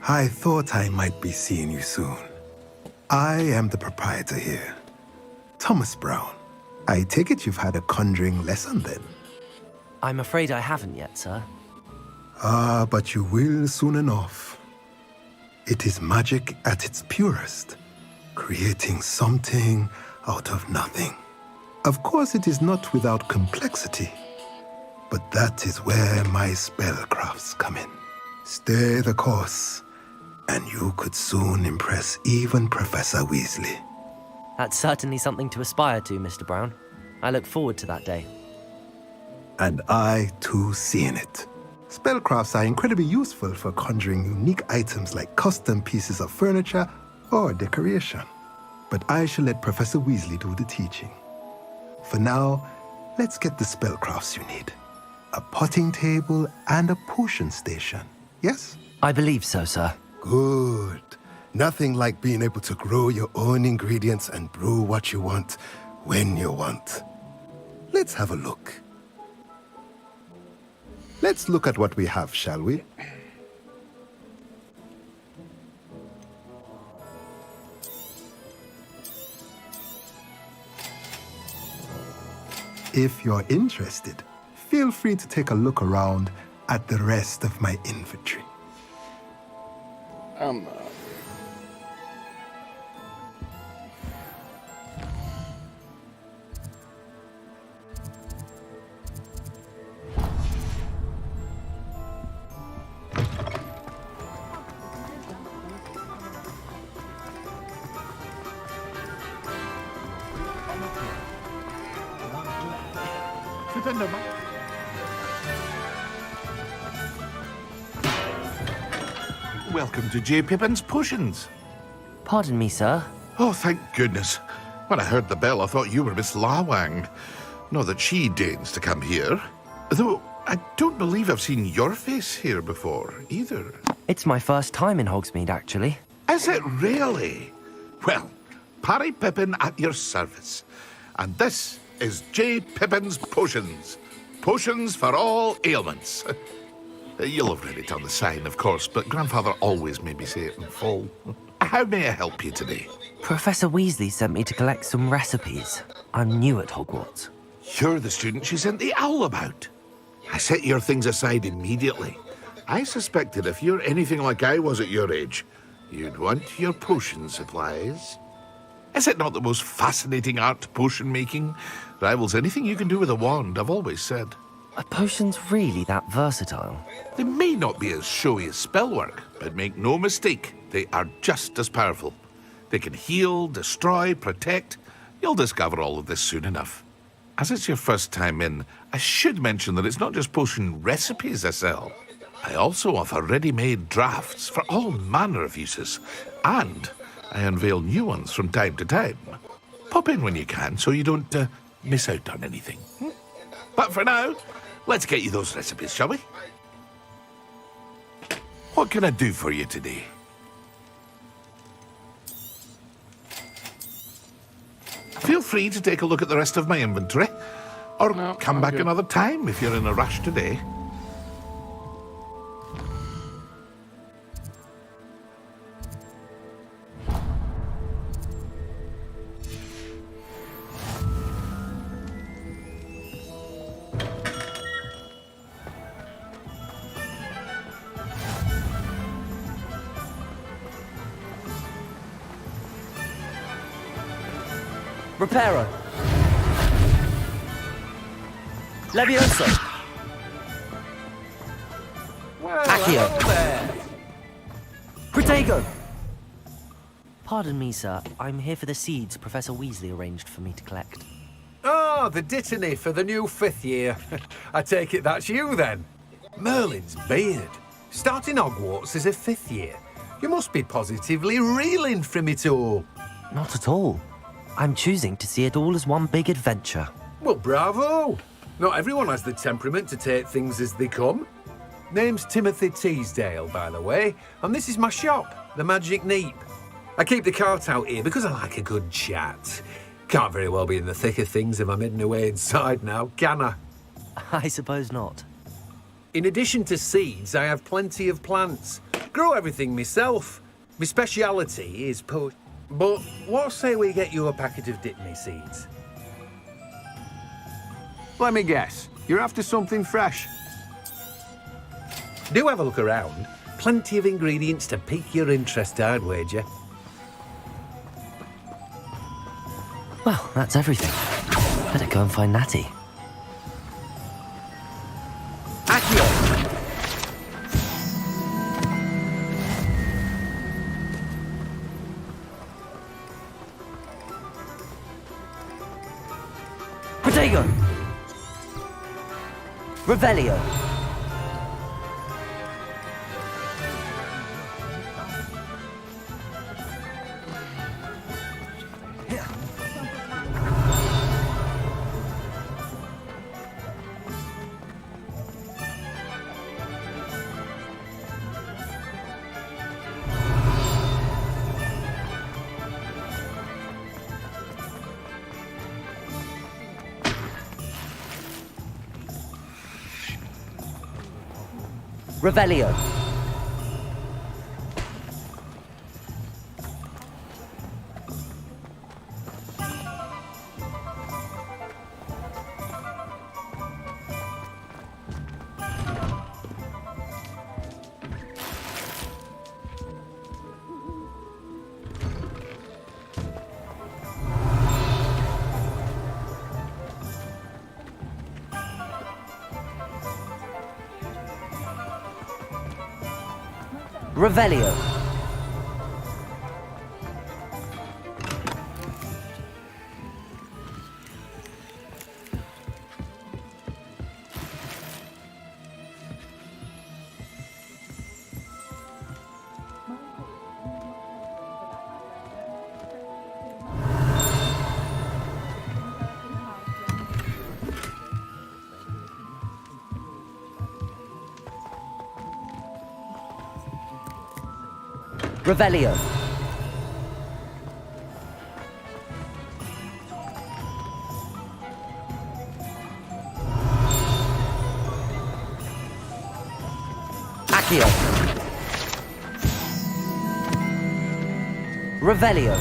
I thought I might be seeing you soon. I am the proprietor here, Thomas Brown. I take it you've had a conjuring lesson then? I'm afraid I haven't yet, sir. Ah, but you will soon enough. It is magic at its purest, creating something out of nothing. Of course, it is not without complexity, but that is where my spellcrafts come in. Stay the course, and you could soon impress even Professor Weasley. That's certainly something to aspire to, Mr. Brown. I look forward to that day. And I, too, seeing it. Spellcrafts are incredibly useful for conjuring unique items like custom pieces of furniture or decoration. But I shall let Professor Weasley do the teaching. For now, let's get the spellcrafts you need. A potting table and a potion station, yes? I believe so, sir. Good. Nothing like being able to grow your own ingredients and brew what you want when you want. Let's have a look. Let's look at what we have, shall we? If you're interested, feel free to take a look around at the rest of my inventory. Welcome to J. Pippin's Potions. Pardon me, sir. Oh, thank goodness. When I heard the bell, I thought you were Miss Lawang. Not that she deigns to come here. Though, I don't believe I've seen your face here before, either. It's my first time in Hogsmeade, actually. Is it really? Well, Parry Pippin at your service. And this is J. Pippin's Potions. Potions for all ailments. You'll have read it on the sign, of course, but Grandfather always made me say it in full. How may I help you today? Professor Weasley sent me to collect some recipes. I'm new at Hogwarts. You're the student she sent the owl about. I set your things aside immediately. I suspected if you're anything like I was at your age, you'd want your potion supplies. Is it not the most fascinating art, potion making? Rivals anything you can do with a wand, I've always said. Are potions really that versatile? They may not be as showy as spellwork, but make no mistake, they are just as powerful. They can heal, destroy, protect. You'll discover all of this soon enough. As it's your first time in, I should mention that it's not just potion recipes I sell. I also offer ready-made drafts for all manner of uses, and I unveil new ones from time to time. Pop in when you can so you don't miss out on anything. But for now, let's get you those recipes, shall we? What can I do for you today? Feel free to take a look at the rest of my inventory, or come back another time if you're in a rush today. Reparo. Levioso. Accio. Protego. Pardon me, sir. I'm here for the seeds Professor Weasley arranged for me to collect. Oh, the dittany for the new 5th year. I take it that's you, then. Merlin's beard. Starting Hogwarts as a 5th year. You must be positively reeling from it all. Not at all. I'm choosing to see it all as one big adventure. Well, bravo! Not everyone has the temperament to take things as they come. Name's Timothy Teasdale, by the way, and this is my shop, the Magic Neep. I keep the cart out here because I like a good chat. Can't very well be in the thick of things if I'm hidden away inside now, can I? I suppose not. In addition to seeds, I have plenty of plants. Grow everything myself. My speciality is But what say we get you a packet of Dittany seeds? Let me guess. You're after something fresh. Do have a look around. Plenty of ingredients to pique your interest, I'd wager. Well, that's everything. Better go and find Natty. Accio! Protego! Revelio! Revelio. Revelio. Revelio. Accio. Revelio.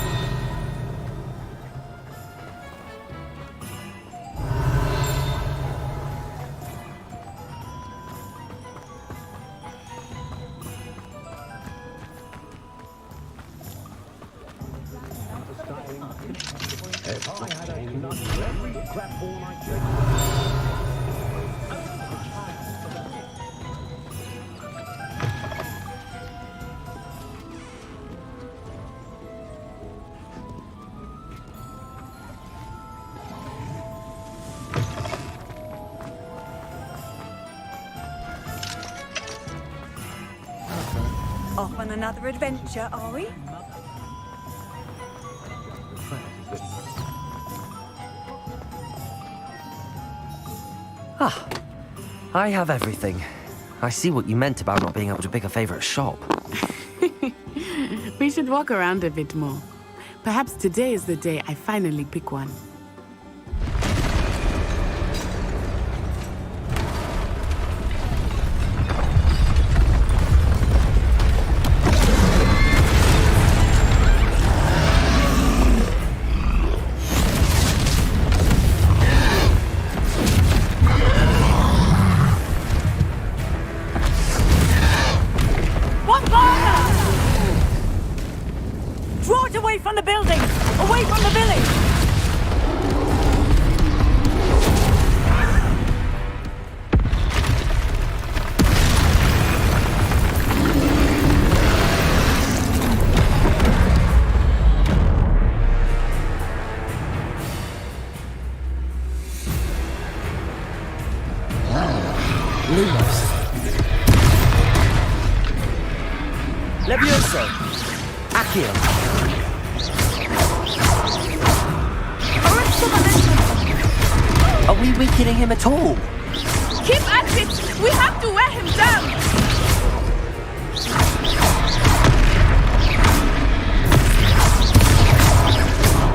Off on another adventure, are we? Ah, I have everything. I see what you meant about not being able to pick a favorite shop. We should walk around a bit more. Perhaps today is the day I finally pick one. Draw it away from the building! Away from the village! Lumos. Levioso. Accio. Are we weakening him at all? Keep at it! We have to wear him down!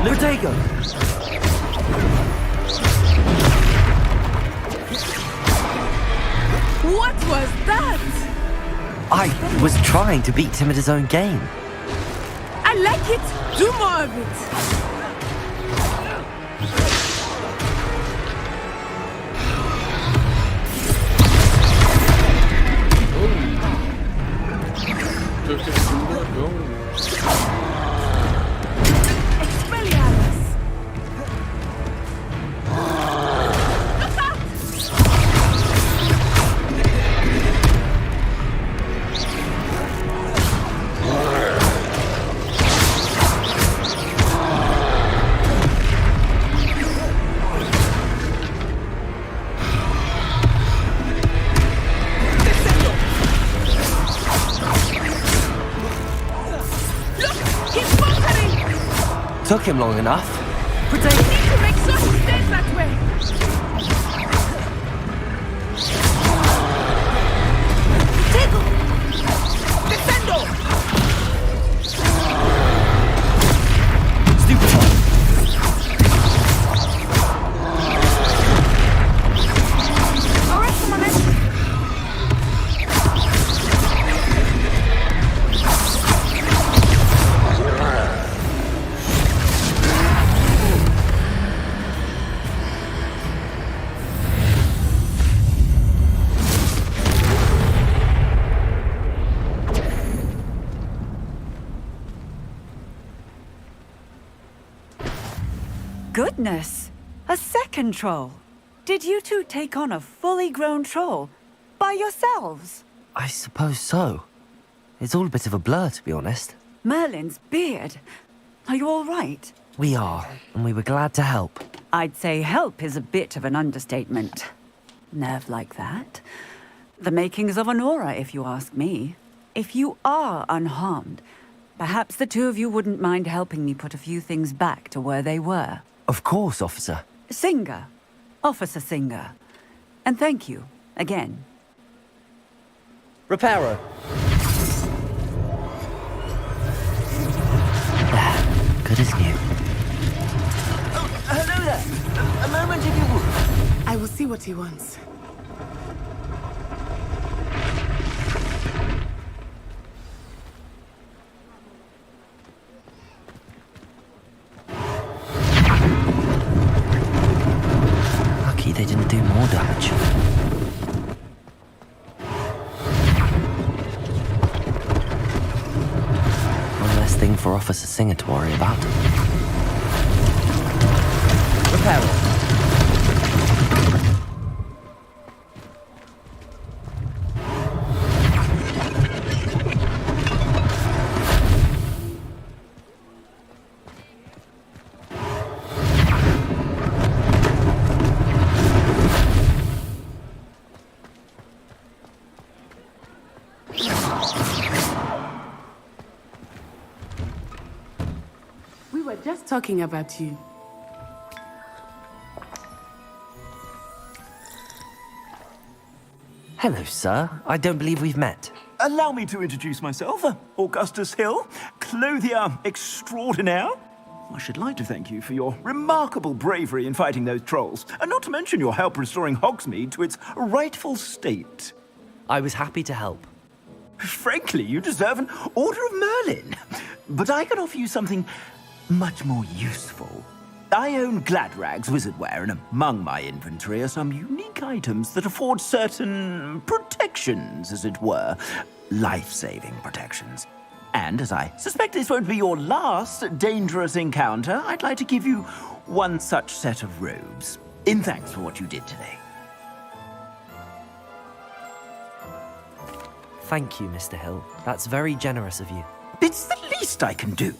Lutego! What was that? I was trying to beat him at his own game. I like it! Do more of it! Took him long enough. But I need to make sure he stays that way. Tickle! Defendo! Arrest momentum! Goodness! A second troll! Did you two take on a fully grown troll? By yourselves? I suppose so. It's all a bit of a blur, to be honest. Merlin's beard. Are you all right? We are, and we were glad to help. I'd say help is a bit of an understatement. Nerve like that. The makings of an aura, if you ask me. If you are unharmed, perhaps the two of you wouldn't mind helping me put a few things back to where they were. Of course, officer. Singer. Officer Singer. And thank you, again. Reparo. Good as new. Oh, hello there. A moment if you would. I will see what he wants. Lucky they didn't do more damage. One less thing for Officer Singer to worry about. Repair it. We were just talking about you. Hello, sir. I don't believe we've met. Allow me to introduce myself. Augustus Hill, clothier extraordinaire. I should like to thank you for your remarkable bravery in fighting those trolls, and not to mention your help restoring Hogsmeade to its rightful state. I was happy to help. Frankly, you deserve an Order of Merlin. But I can offer you something much more useful. I own Gladrag's wizardware, and among my inventory are some unique items that afford certain protections, as it were. Life-saving protections. And as I suspect this won't be your last dangerous encounter, I'd like to give you one such set of robes, in thanks for what you did today. Thank you, Mr. Hill. That's very generous of you. It's the least I can do.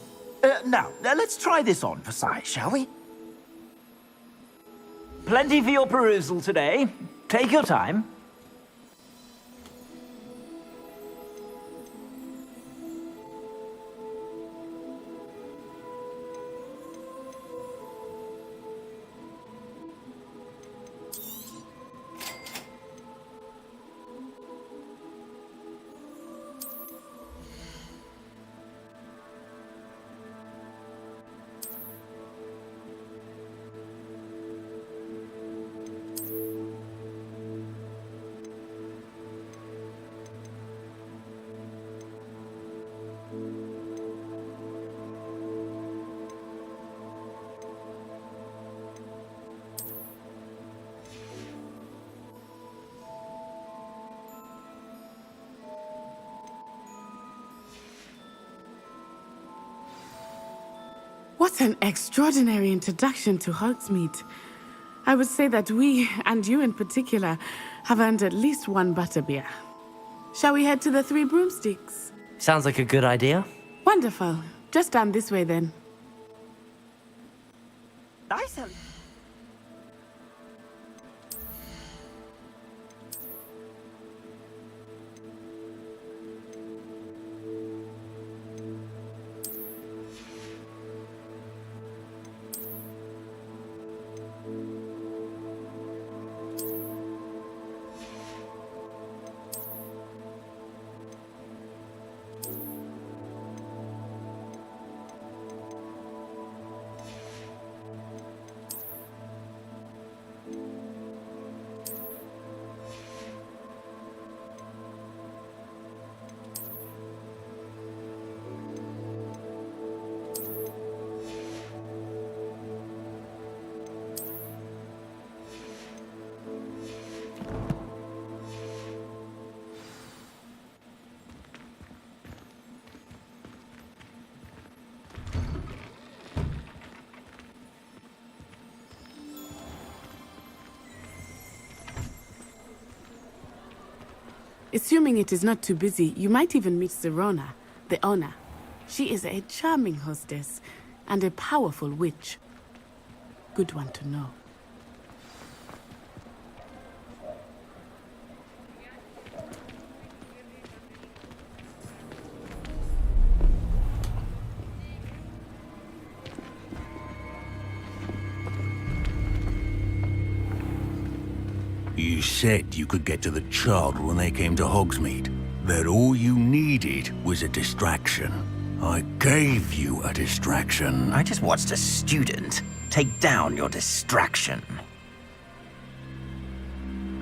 Now, let's try this on for size, shall we? Plenty for your perusal today. Take your time. What an extraordinary introduction to Hogsmeade. I would say that we, and you in particular, have earned at least one butterbeer. Shall we head to the Three Broomsticks? Sounds like a good idea. Wonderful. Just down this way then. Nice. Assuming it is not too busy, you might even meet Serona, the owner. She is a charming hostess and a powerful witch. Good one to know. You said you could get to the child when they came to Hogsmeade. That all you needed was a distraction. I gave you a distraction. I just watched a student take down your distraction.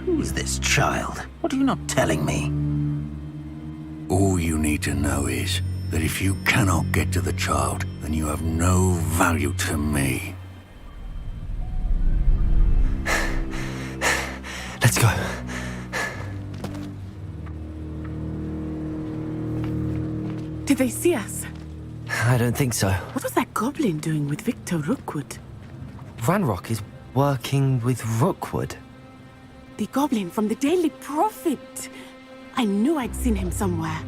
Who is this child? What are you not telling me? All you need to know is that if you cannot get to the child, then you have no value to me. Let's go. Did they see us? I don't think so. What was that goblin doing with Victor Rookwood? Ranrock is working with Rookwood. The goblin from the Daily Prophet. I knew I'd seen him somewhere.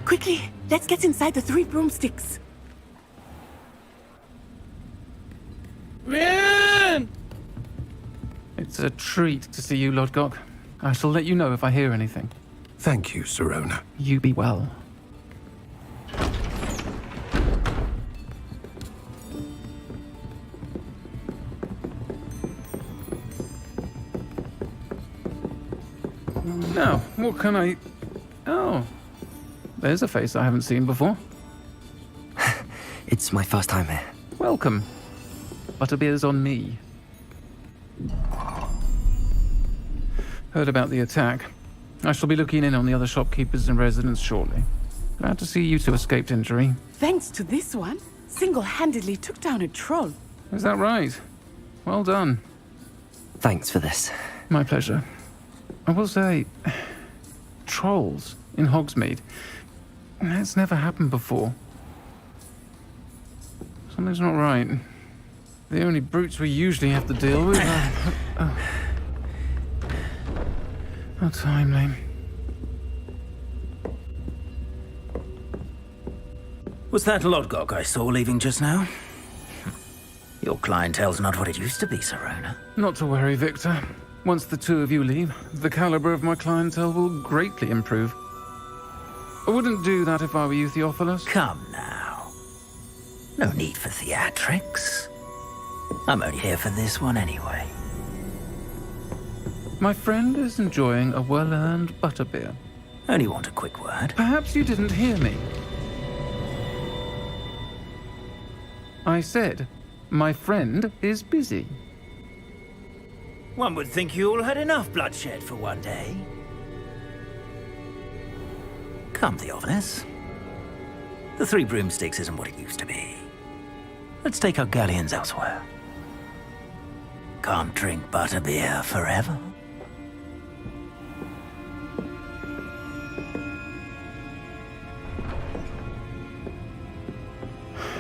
Quickly, let's get inside the 3 broomsticks. Ryan! It's a treat to see you, Lodgok. I shall let you know if I hear anything. Thank you, Sirona. You be well. Now, what can I... Oh, there's a face I haven't seen before. It's my first time here. Welcome. Butterbeer's on me. Heard about the attack. I shall be looking in on the other shopkeepers and residents shortly. Glad to see you two escaped injury. Thanks to this one, single-handedly took down a troll. Is that right? Well done. Thanks for this. My pleasure. I will say, trolls in Hogsmeade. That's never happened before. Something's not right. The only brutes we usually have to deal with are... How timely. Was that Lodgok I saw leaving just now? Your clientele's not what it used to be, Sirona. Not to worry, Victor. Once the two of you leave, the caliber of my clientele will greatly improve. I wouldn't do that if I were you, Theophilus. Come now. No need for theatrics. I'm only here for this one anyway. My friend is enjoying a well-earned butterbeer. Only want a quick word. Perhaps you didn't hear me. I said, my friend is busy. One would think you all had enough bloodshed for one day. Come, Theophilus. The 3 broomsticks isn't what it used to be. Let's take our galleons elsewhere. Can't drink butterbeer forever.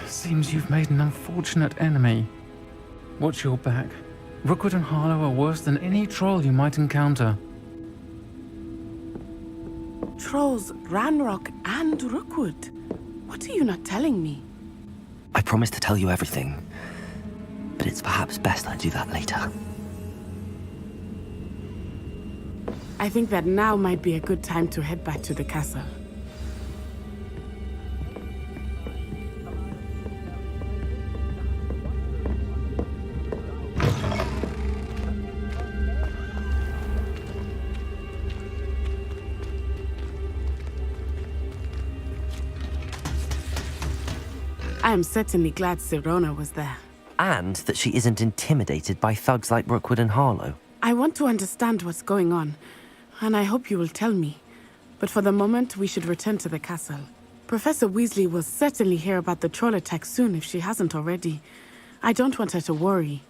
Seems you've made an unfortunate enemy. Watch your back. Rookwood and Harlow are worse than any troll you might encounter. Trolls, Ranrock, and Rookwood. What are you not telling me? I promised to tell you everything, but it's perhaps best I do that later. I think that now might be a good time to head back to the castle. I am certainly glad Sirona was there. And that she isn't intimidated by thugs like Rookwood and Harlow. I want to understand what's going on, and I hope you will tell me. But for the moment, we should return to the castle. Professor Weasley will certainly hear about the troll attack soon if she hasn't already. I don't want her to worry.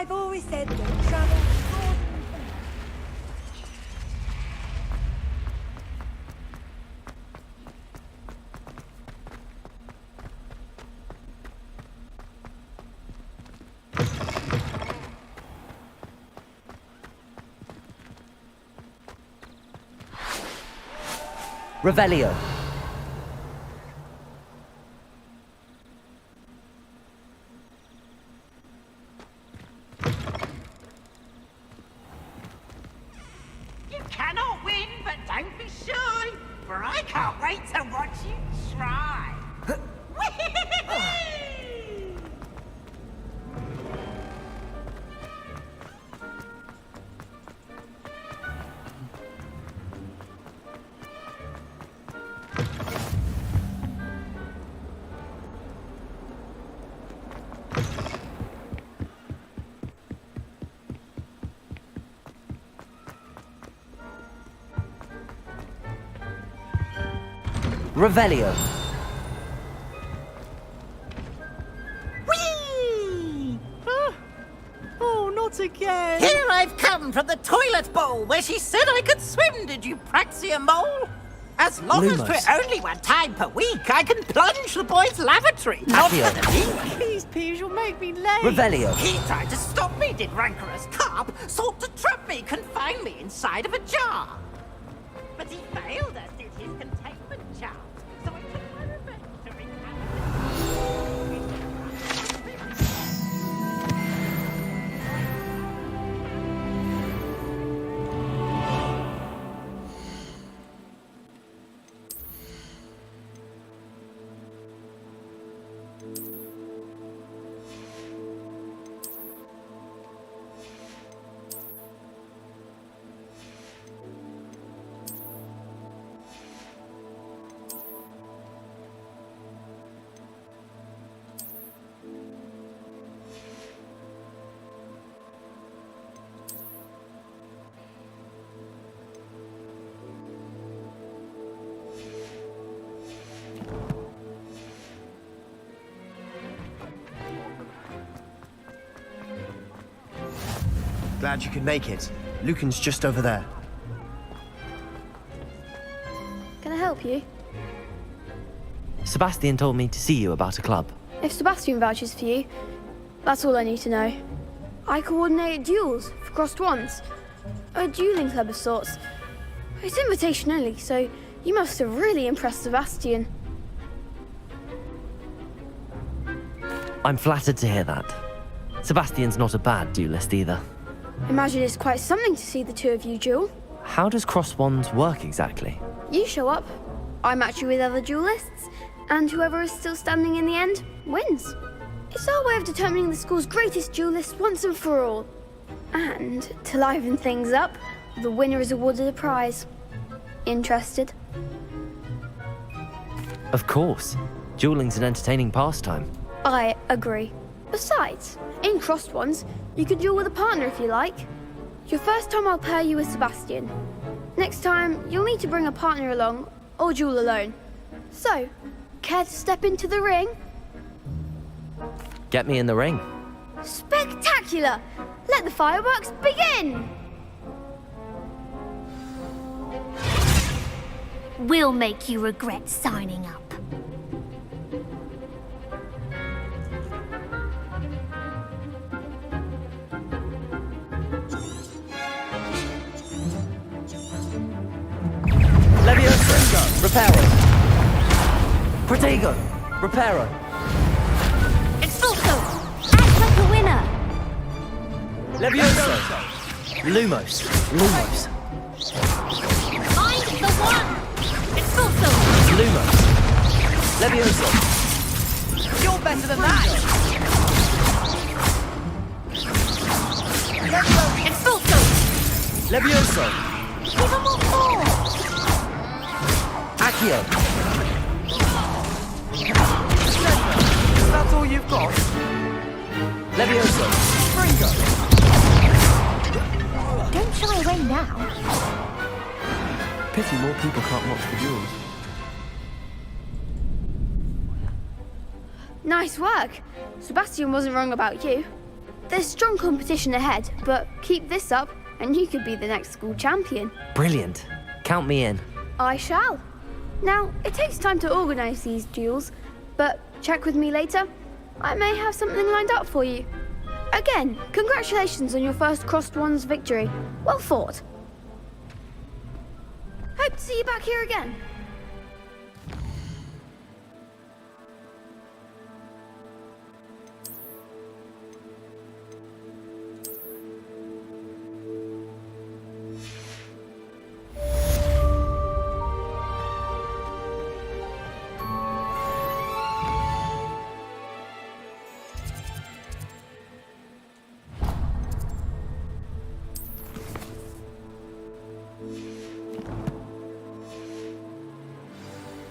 I've always said that travel. Revelio. You cannot win, but don't be shy, for I can't wait to watch you try. Revelio. Whee! Oh, not again. Here I've come from the toilet bowl where she said I could swim, did you praxia mole? As long as Lumos. we're only 1 time per week, I can plunge the boys' lavatory. Not Accio. for the week. Please, Peeves, you'll make me late. Revelio. He tried to stop me, did rancorous carp, sought to trap me, confine me inside of a jar. But he failed us, did his containment charm. So I took my revenge to Glad you could make it. Lucan's just over there. Can I help you? Sebastian told me to see you about a club. If Sebastian vouches for you, that's all I need to know. I coordinate duels for crossed wands. A dueling club of sorts. It's invitation only, so you must have really impressed Sebastian. I'm flattered to hear that. Sebastian's not a bad duelist either. Imagine it's quite something to see the two of you duel. How does cross wands work exactly? You show up, I match you with other duelists, and whoever is still standing in the end wins. It's our way of determining the school's greatest duelist once and for all. And to liven things up, the winner is awarded a prize. Interested? Of course. Dueling's an entertaining pastime. I agree. Besides, in crossed ones, you can duel with a partner if you like. Your first time I'll pair you with Sebastian. Next time, you'll need to bring a partner along, or duel alone. So, care to step into the ring? Get me in the ring. Spectacular! Let the fireworks begin! We'll make you regret signing up. Levioso. Reparo. Protego. Reparo. Expulso! Act like a winner! Levioso. Lumos. Lumos. Find the one! Expulso! Lumos. Levioso. You're better than that! Expulso! Levioso. Give him what for! Accio. That's all you've got? Levioso. Fringo! Don't shy away now. Pity more people can't watch the duels. Nice work. Sebastian wasn't wrong about you. There's strong competition ahead, but keep this up and you could be the next school champion. Brilliant. Count me in. I shall. Now, it takes time to organise these duels, but check with me later. I may have something lined up for you. Again, congratulations on your first Crossed Ones victory. Well fought. Hope to see you back here again.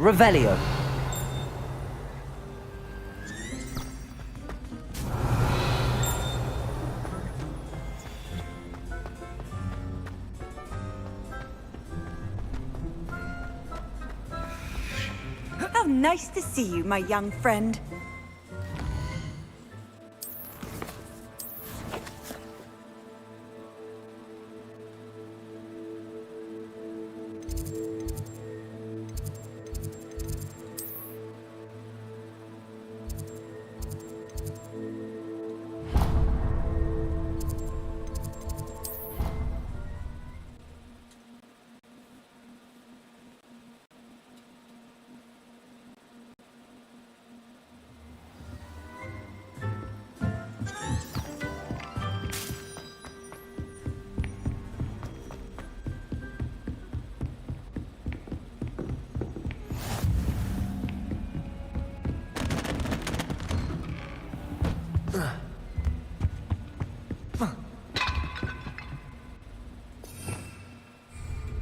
Revelio. How nice to see you, my young friend.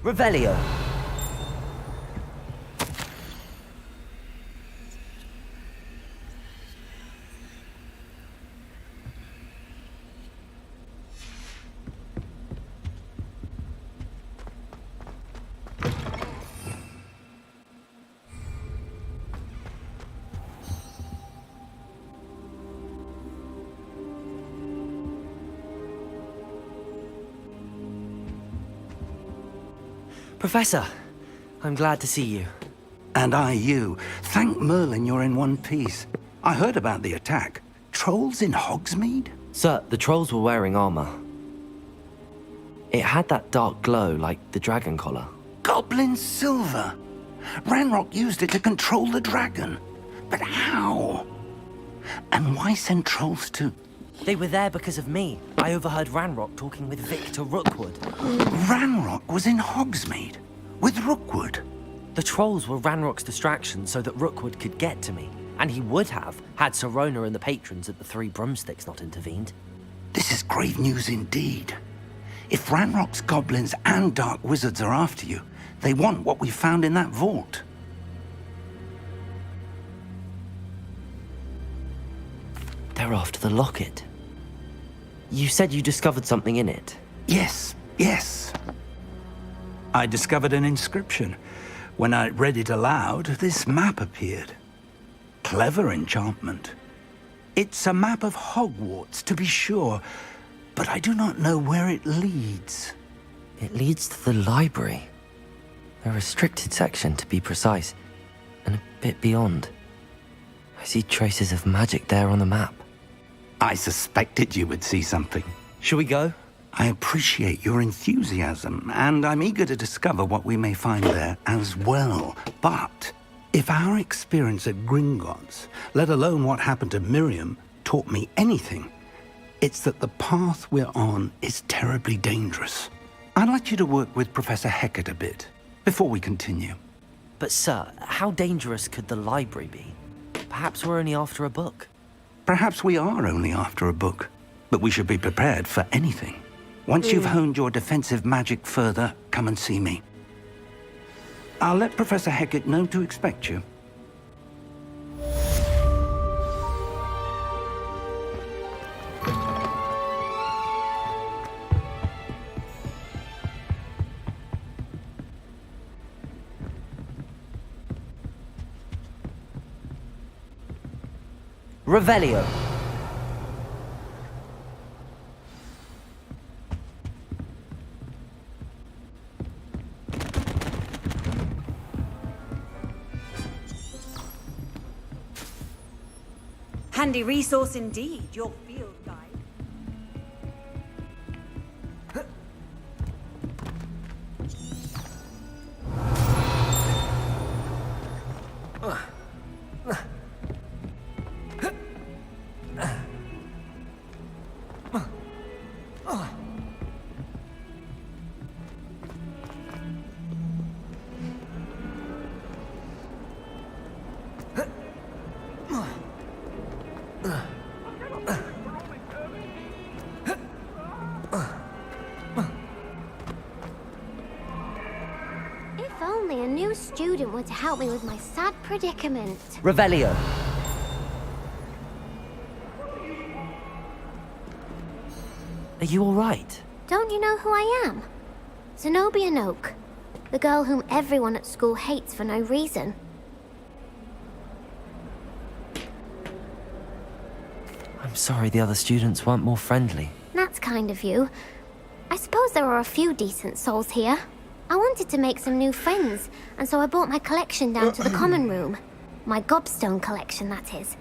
Revelio. Professor, I'm glad to see you. And I you. Thank Merlin you're in one piece. I heard about the attack. Trolls in Hogsmeade? Sir, the trolls were wearing armor. It had that dark glow like the dragon collar. Goblin silver! Ranrock used it to control the dragon. But how? And why send trolls to... They were there because of me. I overheard Ranrock talking with Victor Rookwood. Ranrock was in Hogsmeade? With Rookwood? The trolls were Ranrock's distraction so that Rookwood could get to me. And he would have, had Sirona and the patrons at the Three Broomsticks not intervened. This is grave news indeed. If Ranrock's goblins and dark wizards are after you, they want what we found in that vault. They're after the locket. You said you discovered something in it. Yes, yes. I discovered an inscription. When I read it aloud, this map appeared. Clever enchantment. It's a map of Hogwarts, to be sure, but I do not know where it leads. It leads to the library. A restricted section, to be precise, and a bit beyond. I see traces of magic there on the map. I suspected you would see something. Shall we go? I appreciate your enthusiasm, and I'm eager to discover what we may find there as well. But if our experience at Gringotts, let alone what happened to Miriam, taught me anything, it's that the path we're on is terribly dangerous. I'd like you to work with Professor Hecat a bit before we continue. But sir, how dangerous could the library be? Perhaps we're only after a book. Perhaps we are only after a book, but we should be prepared for anything. Once you've honed your defensive magic further, come and see me. I'll let Professor Hecat know to expect you. Revelio. Handy resource indeed, your field guide. If only a new student were to help me with my sad predicament. Revelio. Are you all right? Don't you know who I am? Zenobia Noak, the girl whom everyone at school hates for no reason. I'm sorry the other students weren't more friendly. That's kind of you. I suppose there are a few decent souls here. I wanted to make some new friends, and so I brought my collection down to the common room. My gobstone collection, that is.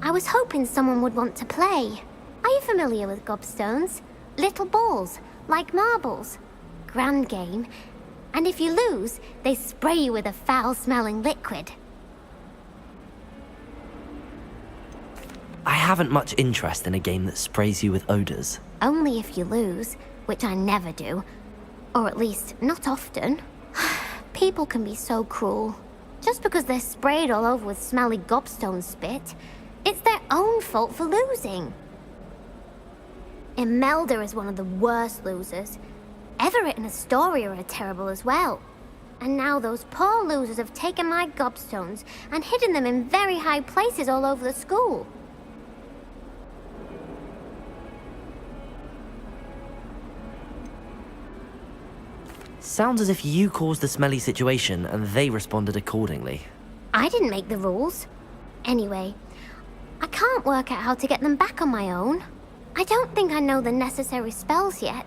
I was hoping someone would want to play. Are you familiar with gobstones? Little balls, like marbles. Grand game. And if you lose, they spray you with a foul-smelling liquid. I haven't much interest in a game that sprays you with odors. Only if you lose, which I never do. Or at least, not often. People can be so cruel. Just because they're sprayed all over with smelly gobstone spit, it's their own fault for losing. Imelda is one of the worst losers. Everett and Astoria are terrible as well. And now those poor losers have taken my gobstones and hidden them in very high places all over the school. Sounds as if you caused the smelly situation and they responded accordingly. I didn't make the rules. Anyway, I can't work out how to get them back on my own. I don't think I know the necessary spells yet.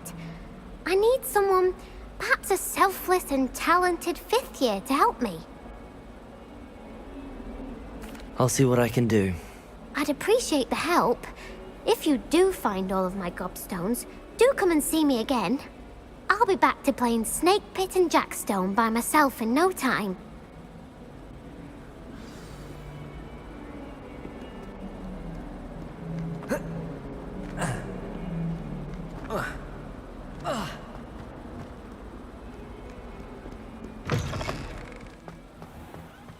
I need someone, perhaps a selfless and talented 5th year to help me. I'll see what I can do. I'd appreciate the help. If you do find all of my gobstones, do come and see me again. I'll be back to playing Snake Pit and Jackstone by myself in no time.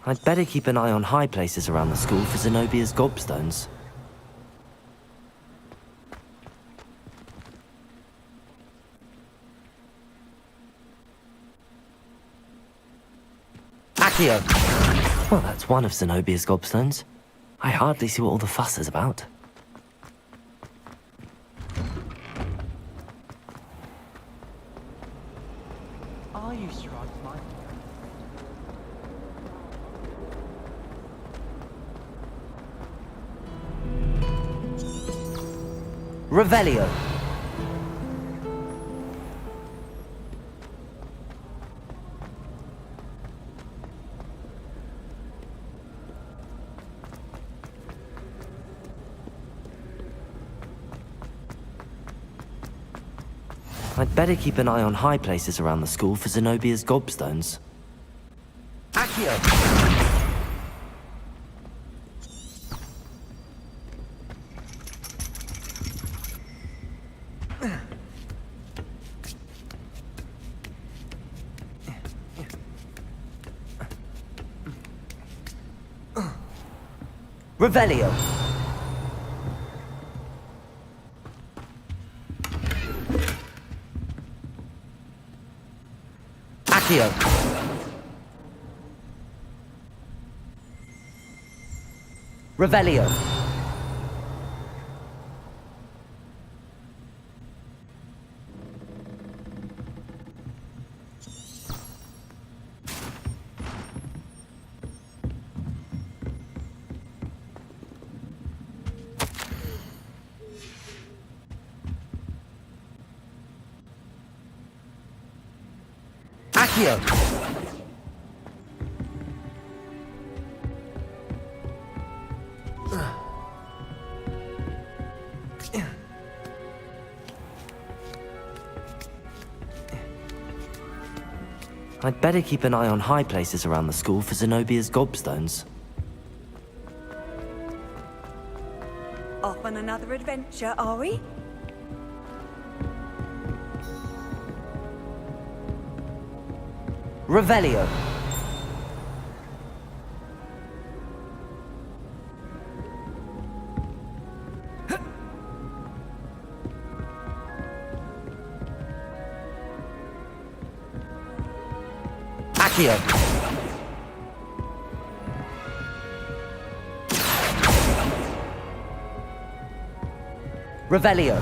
I'd better keep an eye on high places around the school for Zenobia's gobstones. Accio! Well, that's one of Zenobia's gobstones. I hardly see what all the fuss is about. Are you sure I'm smiling? Revelio! I'd better keep an eye on high places around the school for Zenobia's gobstones. Accio! Revelio! Accio! Revelio! Accio! I'd better keep an eye on high places around the school for Zenobia's gobstones. Off on another adventure, are we? Revelio. Accio. Revelio.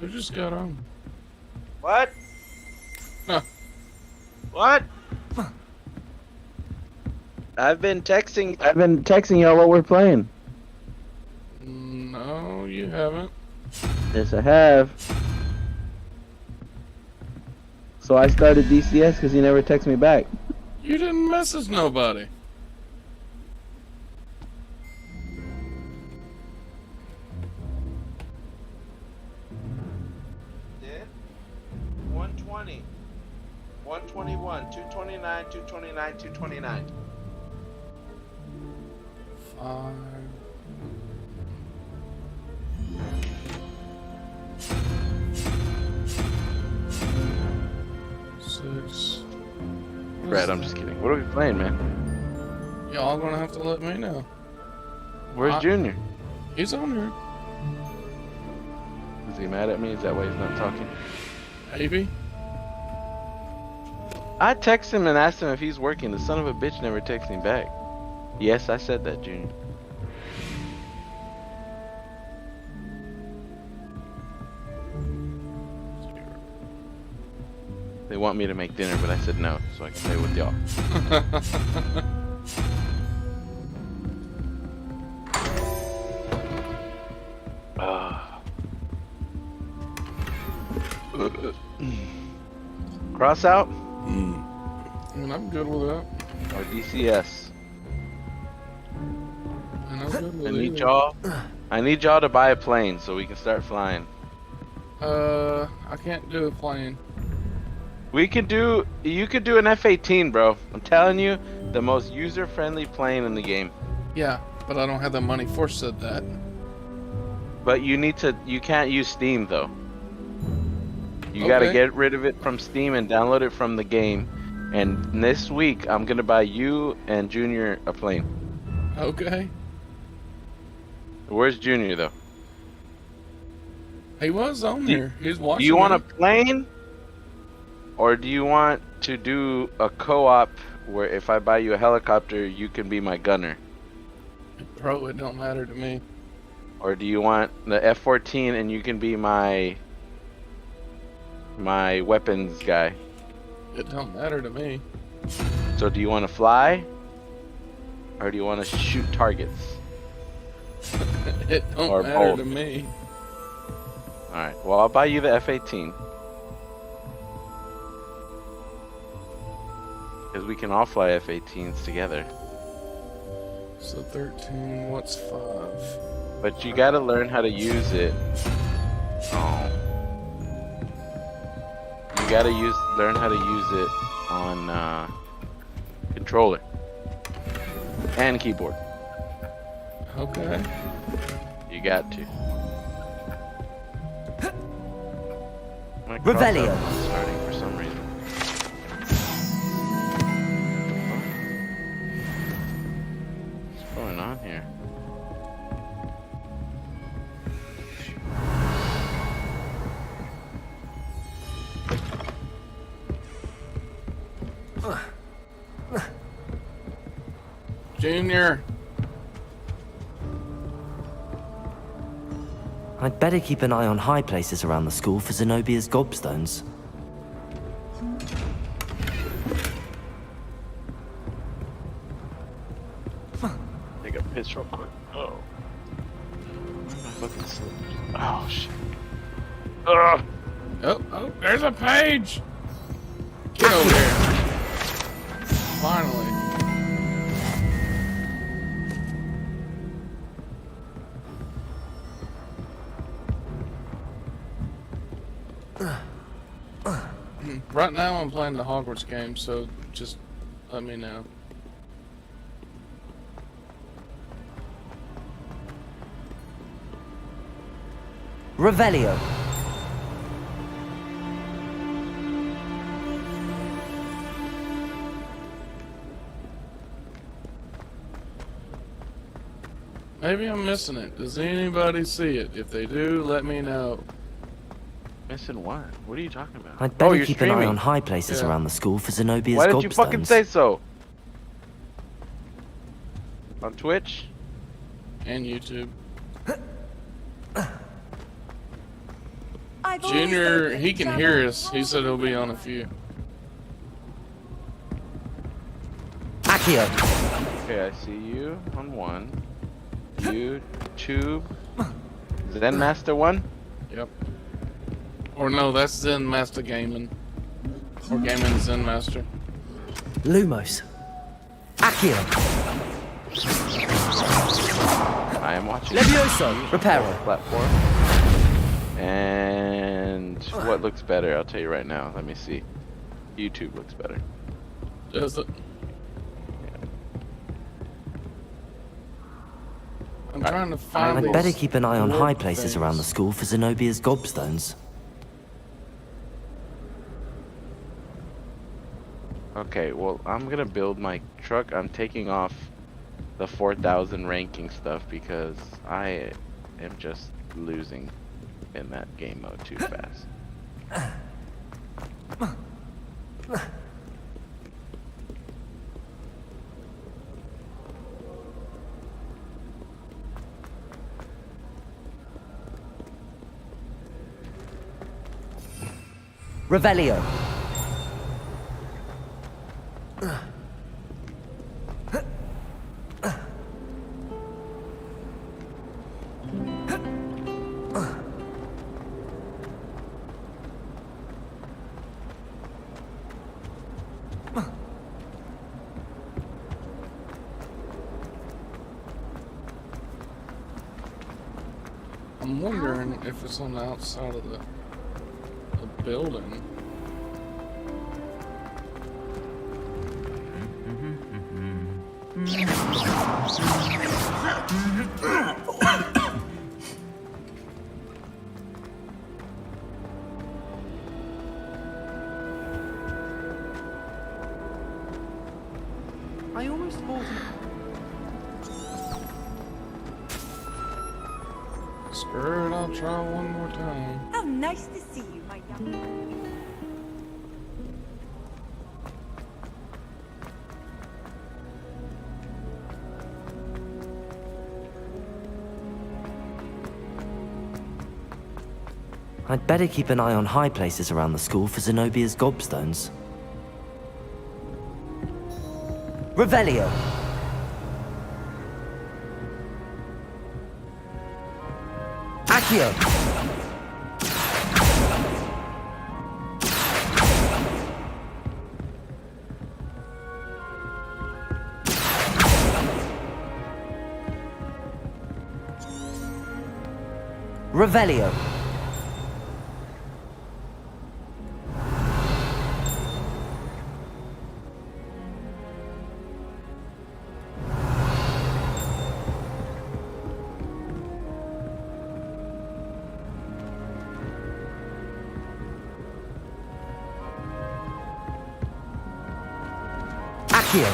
I just got on. What? Huh. What? I've been texting y'all what we're playing. No, you haven't. Yes, I have. So I started DCS because he never texted me back. You didn't message nobody. Did? 120. 121. 229. 229. 229. 5. Six. Brad, I'm just kidding. What are we playing, man? Y'all gonna have to let me know. Where's Junior? He's on here. Is he mad at me? Is that why he's not talking? Maybe. I texted him and asked him if he's working. The son of a bitch never texted me back. Yes, I said that, Junior. They want me to make dinner, but I said no, so I can stay with y'all. CrossOut? I mean, I'm good with that. Or DCS? And I'm good with I need either. y'all. I need y'all to buy a plane so we can start flying. I can't do a plane. You could do an F-18, bro. I'm telling you, the most user-friendly plane in the game. Yeah, but I don't have the money for said that. But you can't use Steam though. You gotta get rid of it from Steam and download it from the game. And this week, I'm gonna buy you and Junior a plane. Okay. Where's Junior though? He was on there. He's watching. Do you want a plane? Or do you want to do a co-op where if I buy you a helicopter, you can be my gunner? Bro, it don't matter to me. Or do you want the F-14 and you can be my weapons guy? It don't matter to me. So do you want to fly? Or do you want to shoot targets? It don't Or matter both. to me. Alright, well I'll buy you the F-18. Because we can all fly F-18s together. So 13, what's 5? But you gotta learn how to use it. Oh. You gotta learn how to use it on controller and keyboard. Okay. You got to. My Revelio. CrossOut is starting for some reason. What's going on here? Junior. I'd better keep an eye on high places around the school for Zenobia's gobstones. Take a piss real quick. Oh. My fucking slippers. Oh shit. Ugh. Oh, there's a page. Get over here. Finally. Right now I'm playing the Hogwarts game, so just let me know. Revelio. Maybe I'm missing it. Does anybody see it? If they do, let me know. Missing what? What are you talking about? I'd better you're keep an eye streaming. on high places around the school for Zenobia's Why gobstones. didn't you fucking say so? On Twitch? And YouTube. I've always Junior, said he that can travel- hear us. He said he'll be on a few. Accio. Okay, I see you on 1. YouTube. Zen Master 1? Yep. Or no, that's Zen Master Gaming. Or Gaming Zen Master. Lumos. Accio. I am watching. Levioso. Reparo. Platform. And what looks better? I'll tell you right now. Let me see. YouTube looks better. Does it? I'm trying to find I'd these better keep an eye on orb high places things. around the school for Zenobia's gobstones. Okay, well, I'm gonna build my truck. I'm taking off the 4,000 ranking stuff because I am just losing in that game mode too fast. Revelio. I'm wondering if it's on the outside of the building. I almost thought. Screw it, I'll try one more time. How nice to see you, my young... I'd better keep an eye on high places around the school for Zenobia's gobstones. Revelio! Accio! Revelio! Accio!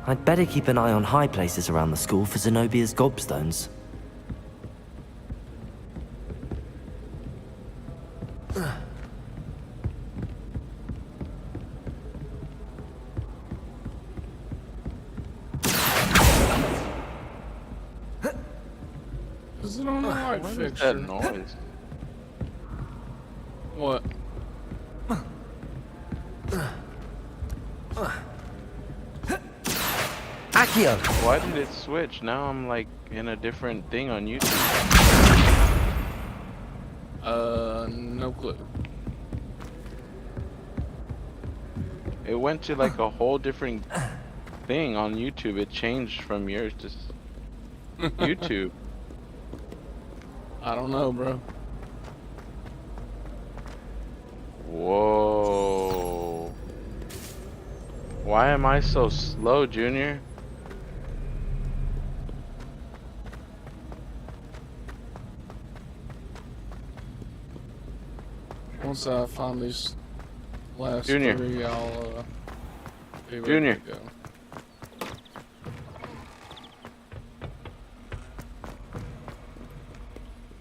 I'd better keep an eye on high places around the school for Zenobia's gobstones. Is it on the light What is fixture? that noise? What? Accio! Why did it switch? Now I'm like in a different thing on YouTube. No clue. It went to like a whole different thing on YouTube. It changed from yours to YouTube. I don't know, bro. Whoa. Why am I so slow, Junior? Once I find these last Junior. three, I'll be ready Junior. to go.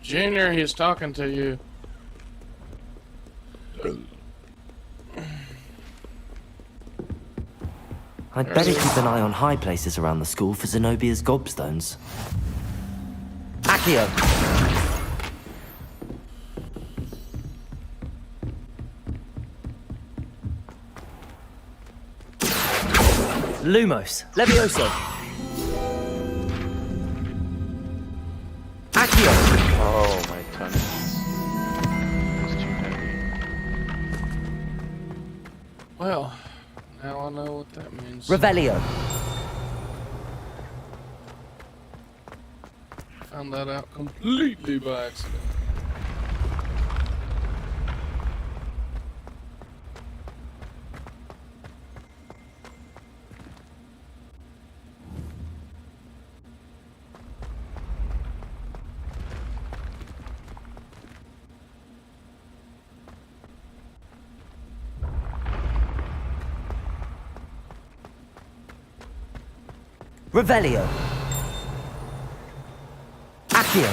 Junior, he's talking to you. I'd better keep an eye on high places around the school for Zenobia's gobstones. Accio! Lumos! Levioso! Accio! Oh, my tongue. It's too heavy. Well, now I know what that means. Revelio! Found that out completely by accident. Revelio! Accio!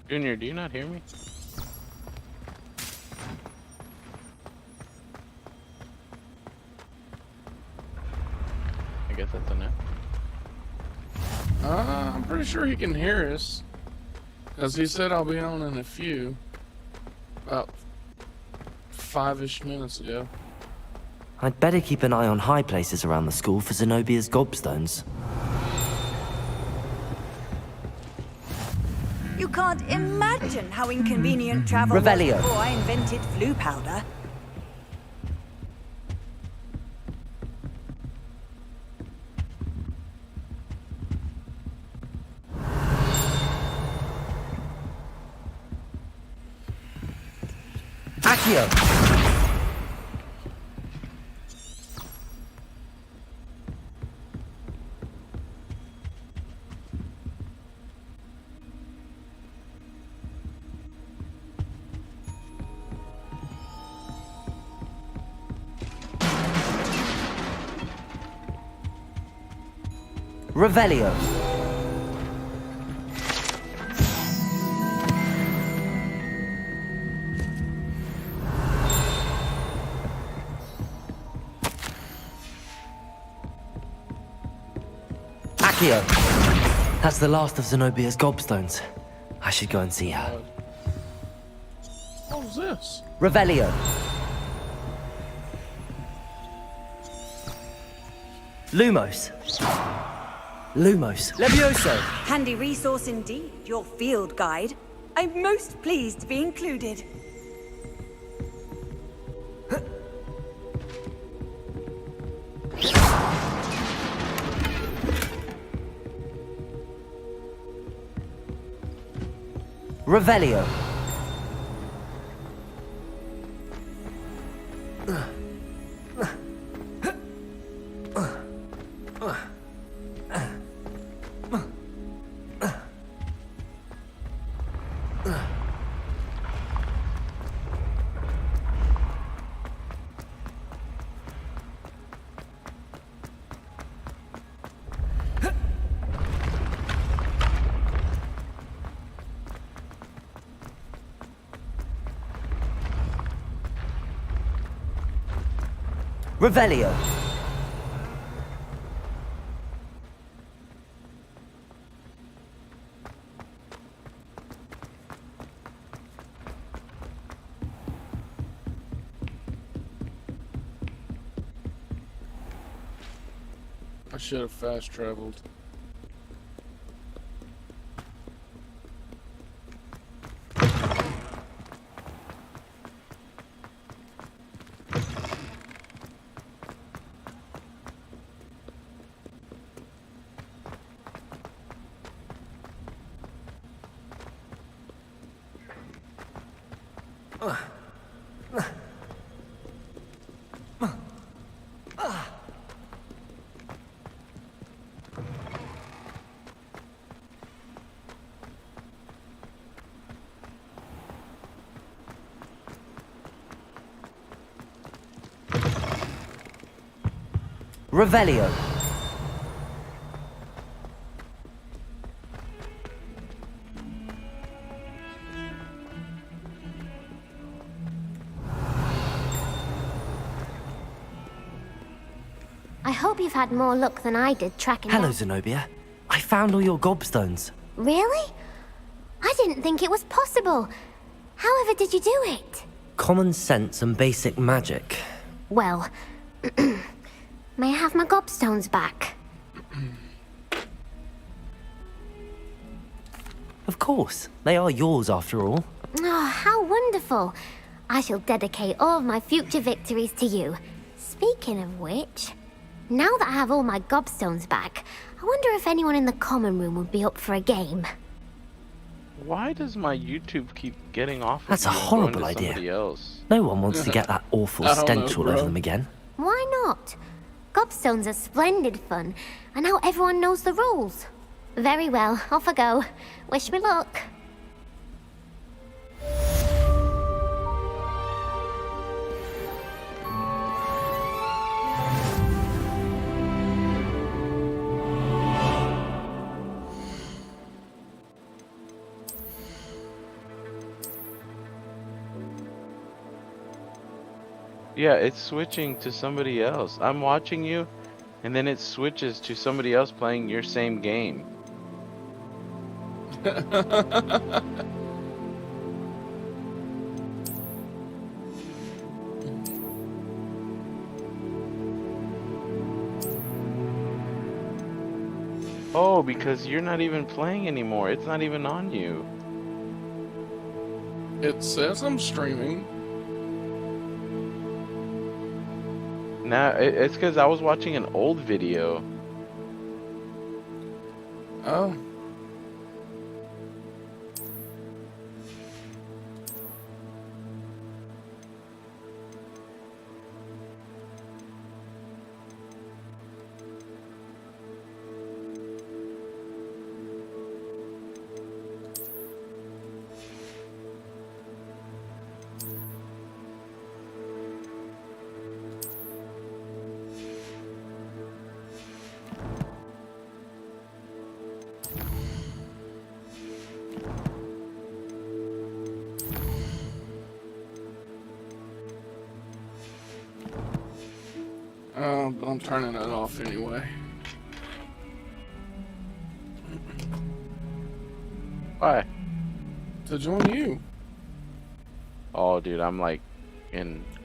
Junior, do you not hear me? I guess that's a no. I'm pretty sure he can hear us. Because he said I'll be on in a few. About 5-ish minutes ago. I'd better keep an eye on high places around the school for Zenobia's gobstones. You can't imagine how inconvenient travel was Revelio. before I invented flu powder. Accio! Revelio. Accio. That's the last of Zenobia's gobstones. I should go and see her. What was this? Revelio. Lumos. Lumos. Levioso. Handy resource indeed, your field guide. I'm most pleased to be included. Revelio. Revelio. I should have fast traveled. Revelio. I hope you've had more luck than I did tracking Hello, down... Zenobia. I found all your gobstones. Really? I didn't think it was possible. However did you do it? Common sense and basic magic. Well, may I have my gobstones back? Of course. They are yours after all. Oh, how wonderful. I shall dedicate all of my future victories to you. Speaking of which, now that I have all my gobstones back, I wonder if anyone in the common room would be up for a game. Why does my YouTube keep getting off? That's a horrible idea. Else? No one wants to get that awful stench all over them again. Why not? Gobstones are splendid fun, and now everyone knows the rules. Very well, off I go. Wish me luck. Yeah, it's switching to somebody else. I'm watching you, and then it switches to somebody else playing your same game. Oh, because you're not even playing anymore. It's not even on you. It says I'm streaming. Nah, it's because I was watching an old video. Oh. I'm turning it off anyway. Why? To join you. Oh, dude, I'm like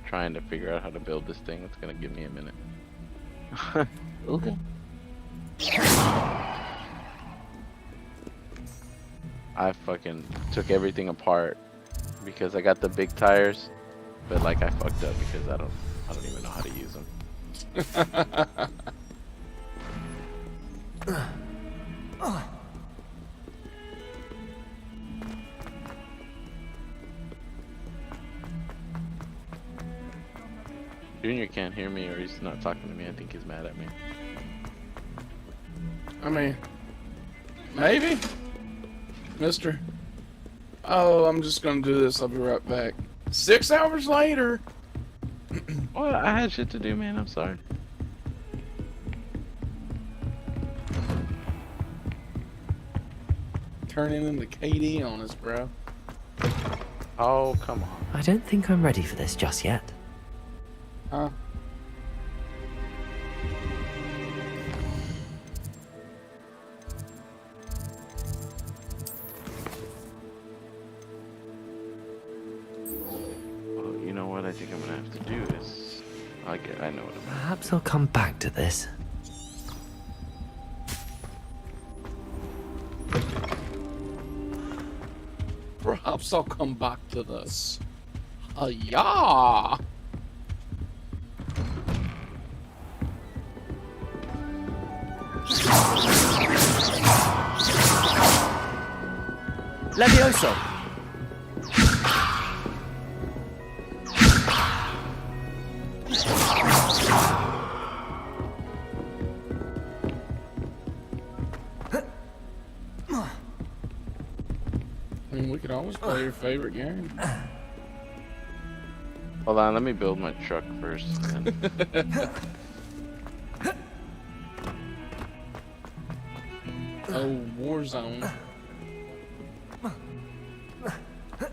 trying to figure out how to build this thing. It's gonna give me a minute. Okay. I fucking took everything apart because I got the big tires, but like I fucked up because I don't even know how to use them. Junior can't hear me, or he's not talking to me. I think he's mad at me. I mean, maybe, mister. Oh, I'm just gonna do this. I'll be right back. 6 hours later. Well, I had shit to do, man. I'm sorry. Turning into KD on us, bro. Oh, come on. I don't think I'm ready for this just yet. Huh? Well, you know what I think I'm gonna have to do is... I know what I'm gonna... Perhaps I'll come back to this. Perhaps I'll come back to this. Yeah. Levioso! I mean, we could always play your favorite game. Hold on, let me build my truck first. Oh, Warzone.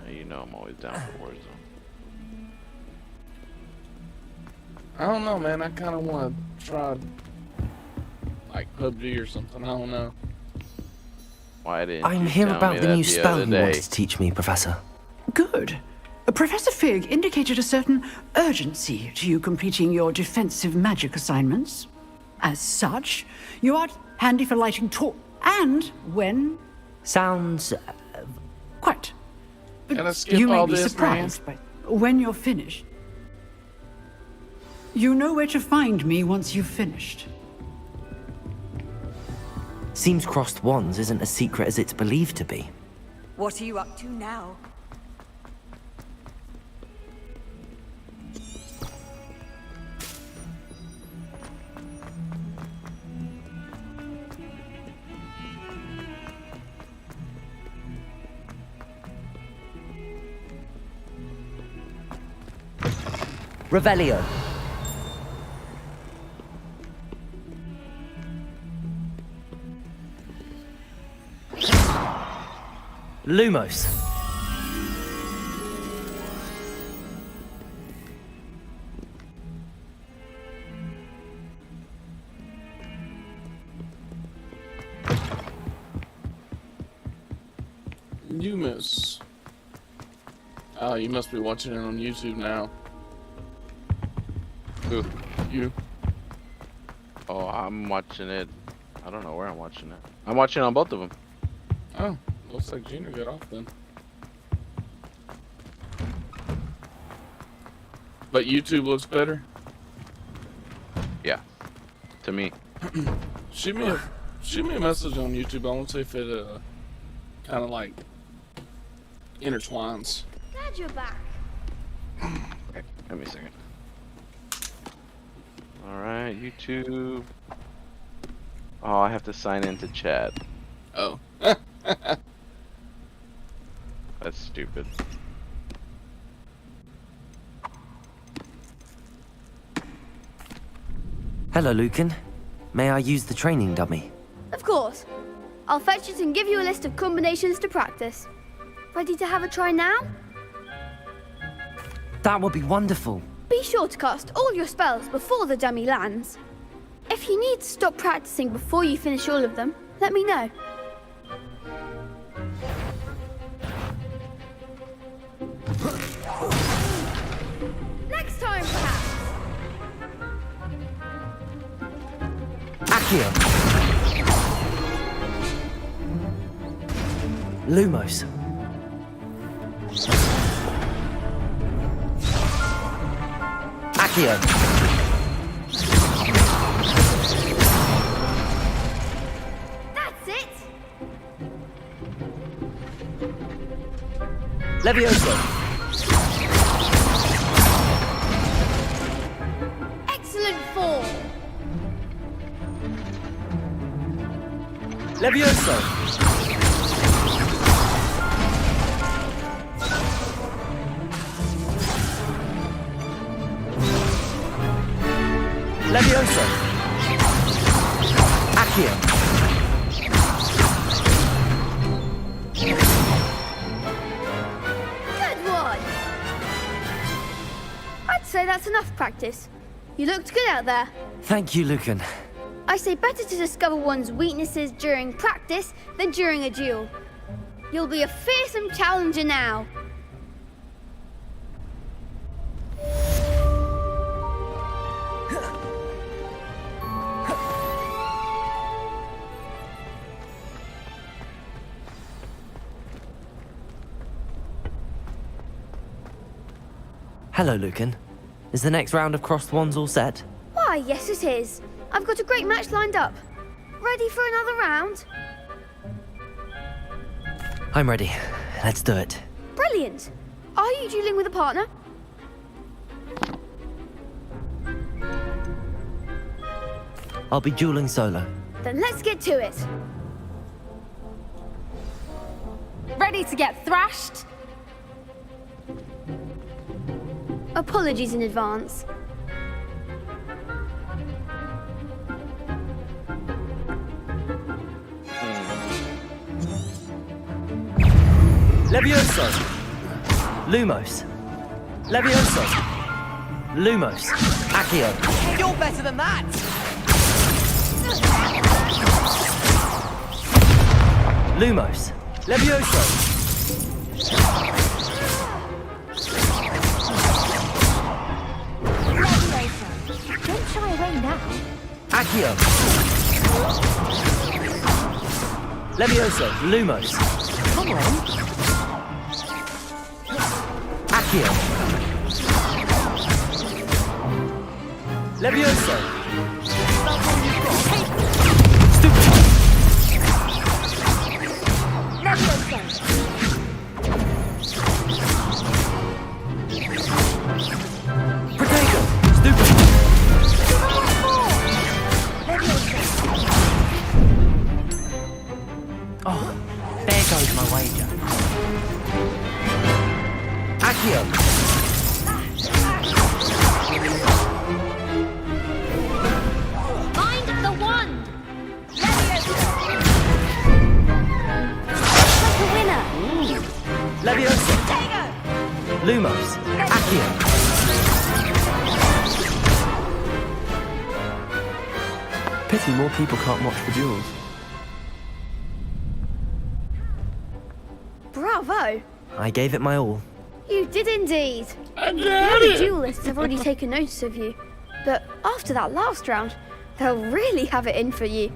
You know I'm always down for Warzone. I don't know, man. I kind of want to try, like, PUBG or something. I don't know. Why didn't I'm you here tell about me the that new the spell other you day? wanted to teach me, Professor. Good. Professor Fig indicated a certain urgency to you completing your defensive magic assignments. As such, you are handy for lighting and when... Sounds... Quite. But Can I skip you may all be this, surprised by when you're finished. You know where to find me once you've finished. Seems crossed wands isn't as secret as it's believed to be. What are you up to now? Revelio. Lumos. You miss. Oh, you must be watching it on YouTube now. Who? You. Oh, I'm watching it I don't know where I'm watching it. I'm watching on both of them. Oh, looks like Gina got off then. But YouTube looks better? Yeah. To me. Shoot me a message on YouTube. I won't say if it kind of like intertwines. Glad you're back. Okay, give me a second. Alright, YouTube. Oh, I have to sign into chat. Oh. That's stupid. Hello, Lucan. May I use the training dummy? Of course. I'll fetch it and give you a list of combinations to practice. Ready to have a try now? That would be wonderful. Be sure to cast all your spells before the dummy lands. If you need to stop practicing before you finish all of them, let me know. Next time, perhaps. Accio. Lumos. Accio. That's it. Levioso. Excellent form. Levioso. Levioso. Accio. Good one. I'd say that's enough practice. You looked good out there. Thank you, Lucan. I say better to discover one's weaknesses during practice than during a duel. You'll be a fearsome challenger now. Hello, Lucan. Is the next round of crossed wands all set? Why, yes it is. I've got a great match lined up. Ready for another round? I'm ready. Let's do it. Brilliant. Are you dueling with a partner? I'll be dueling solo. Then let's get to it. Ready to get thrashed? Apologies in advance. Levioso. Lumos. Levioso. Lumos. Accio. You're better than that! Lumos. Levioso. Don't shy away now. Accio. Levioso. Lumos. Come on. Accio. Levioso. Potato. Stupid. Oh, there goes my wager. Accio. Mind the wand. Like a winner. Levioso. Lumos. Accio. Pity more people can't watch the duels. Bravo. I gave it my all. You did indeed. I The did other it. duelists have already taken notice of you. But after that last round, they'll really have it in for you.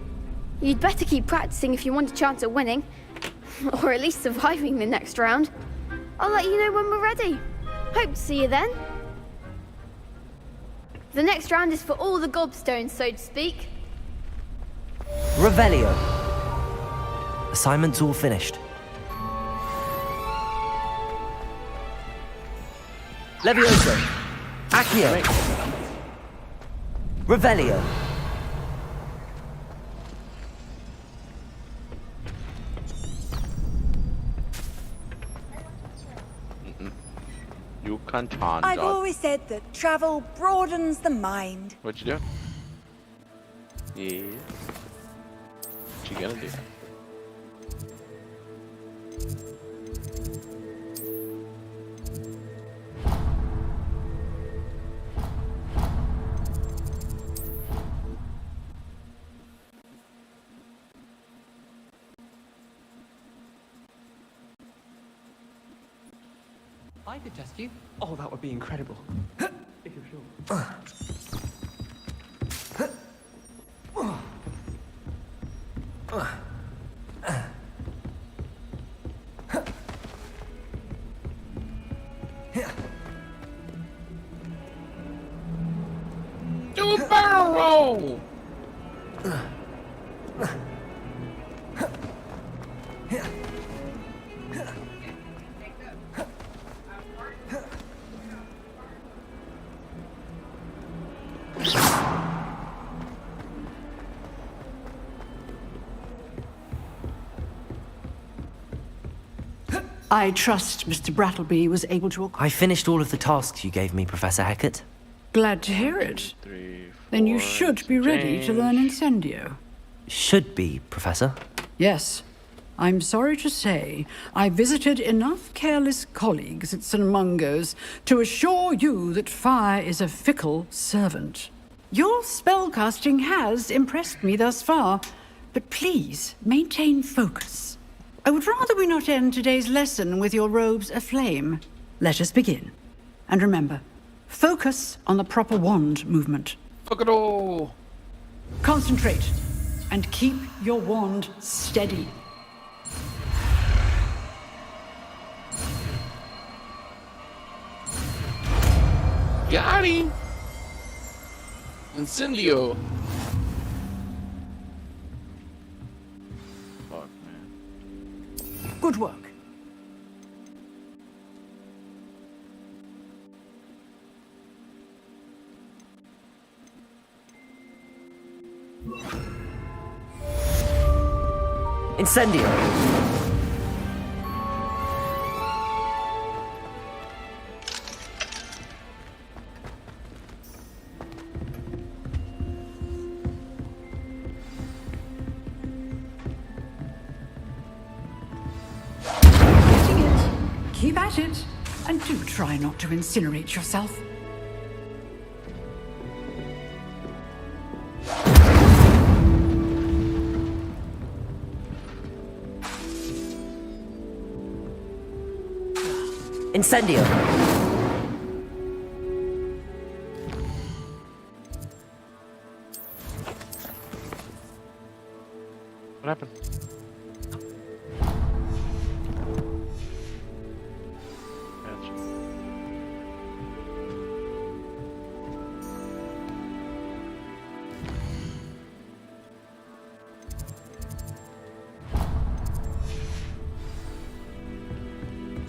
You'd better keep practicing if you want a chance at winning. Or at least surviving the next round. I'll let you know when we're ready. Hope to see you then. The next round is for all the gobstones, so to speak. Revelio. Assignments all finished. Levioso. Accio. Revelio. You can't on. I've always said that travel broadens the mind. What you doing? Yeah. What you gonna do? I could test you. Oh, that would be incredible. If you're sure. Do a barrel roll! I trust Mr. Brattleby was able to... I finished all of the tasks you gave me, Professor Hecat. Glad to hear it. Then you should be ready to learn Incendio. Should be, Professor. Yes. I'm sorry to say, I visited enough careless colleagues at St. Mungo's to assure you that fire is a fickle servant. Your spellcasting has impressed me thus far, but please maintain focus. I would rather we not end today's lesson with your robes aflame. Let us begin. And remember, focus on the proper wand movement. Look at all. Concentrate and keep your wand steady. Got him. Incendio. Fuck, man. Good work. Incendio. Keep at it, and do try not to incinerate yourself. Incendio. What happened?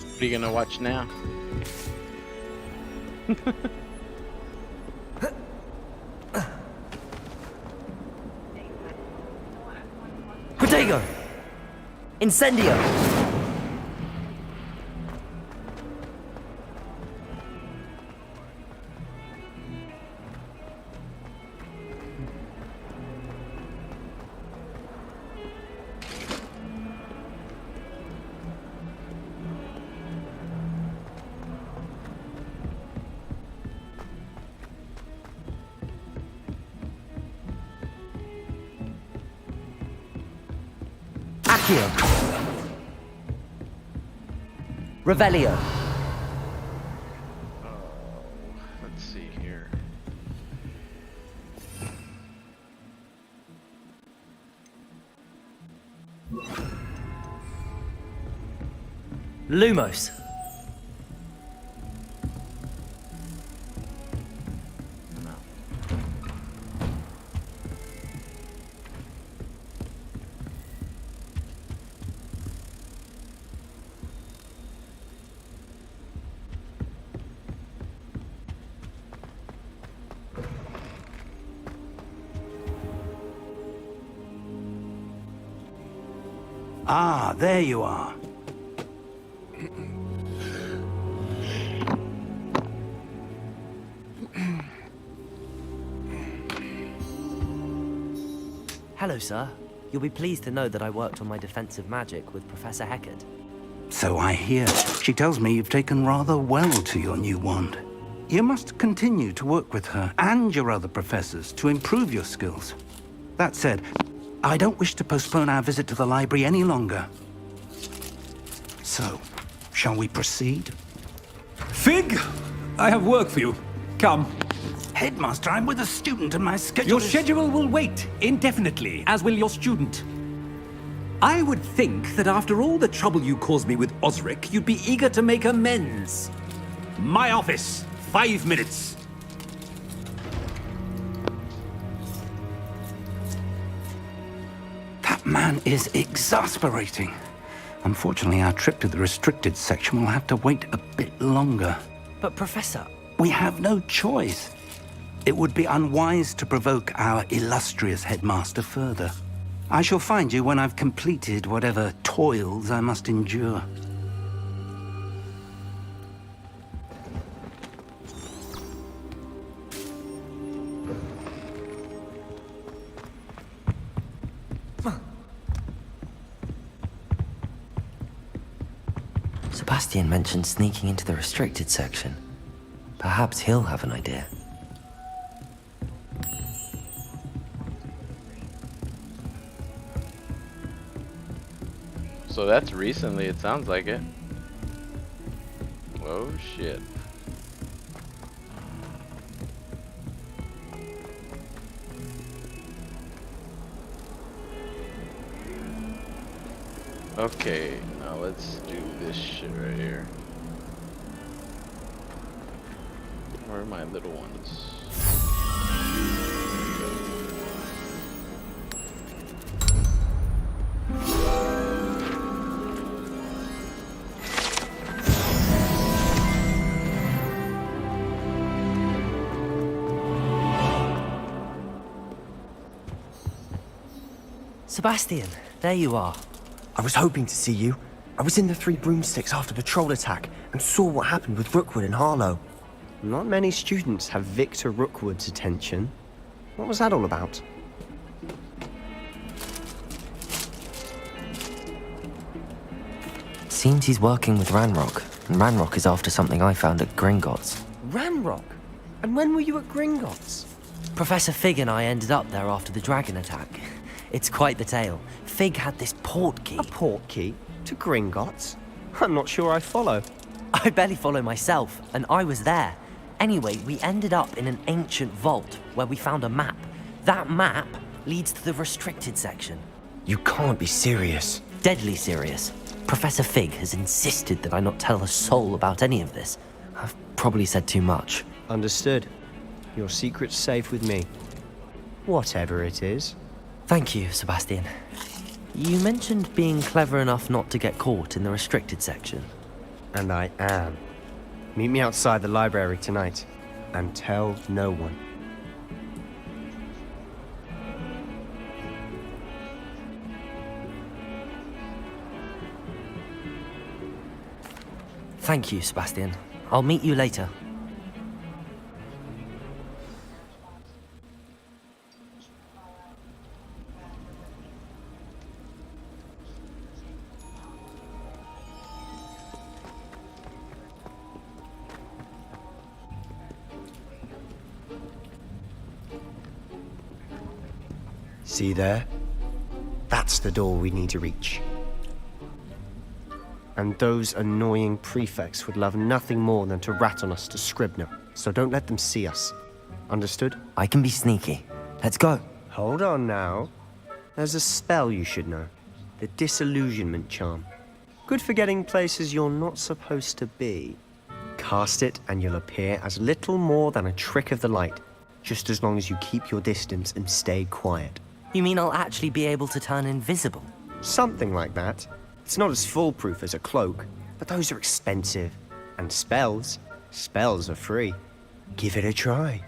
What are you gonna watch now? Protego. Incendio. Accio. Revelio. Let's see here. Lumos. Ah, there you are. Hello, sir. You'll be pleased to know that I worked on my defensive magic with Professor Heckard. So I hear. She tells me you've taken rather well to your new wand. You must continue to work with her and your other professors to improve your skills. That said, I don't wish to postpone our visit to the library any longer. So, shall we proceed? Fig, I have work for you. Come. Headmaster, I'm with a student and my schedule Your is... schedule will wait indefinitely, as will your student. I would think that after all the trouble you caused me with Osric, you'd be eager to make amends. My office, 5 minutes. That man is exasperating. Unfortunately, our trip to the restricted section will have to wait a bit longer. But Professor... We have no choice. It would be unwise to provoke our illustrious headmaster further. I shall find you when I've completed whatever toils I must endure. Sebastian mentioned sneaking into the restricted section. Perhaps he'll have an idea. So that's recently, it sounds like it. Oh shit. Okay, now let's do this shit right here. Where are my little ones? Sebastian, there you are. I was hoping to see you. I was in the Three Broomsticks after the troll attack and saw what happened with Rookwood and Harlow. Not many students have Victor Rookwood's attention. What was that all about? Seems he's working with Ranrock, and Ranrock is after something I found at Gringotts. Ranrock? And when were you at Gringotts? Professor Fig and I ended up there after the dragon attack. It's quite the tale. Fig had this port key. A port key? To Gringotts? I'm not sure I follow. I barely follow myself, and I was there. Anyway, we ended up in an ancient vault where we found a map. That map leads to the restricted section. You can't be serious. Deadly serious. Professor Fig has insisted that I not tell a soul about any of this. I've probably said too much. Understood. Your secret's safe with me. Whatever it is. Thank you, Sebastian. You mentioned being clever enough not to get caught in the restricted section. And I am. Meet me outside the library tonight. And tell no one. Thank you, Sebastian. I'll meet you later. See there? That's the door we need to reach. And those annoying prefects would love nothing more than to rat on us to Scribner, so don't let them see us. Understood? I can be sneaky. Let's go. Hold on now. There's a spell you should know. The Disillusionment Charm. Good for getting places you're not supposed to be. Cast it and you'll appear as little more than a trick of the light, just as long as you keep your distance and stay quiet. You mean I'll actually be able to turn invisible? Something like that. It's not as foolproof as a cloak, but those are expensive. And spells are free. Give it a try.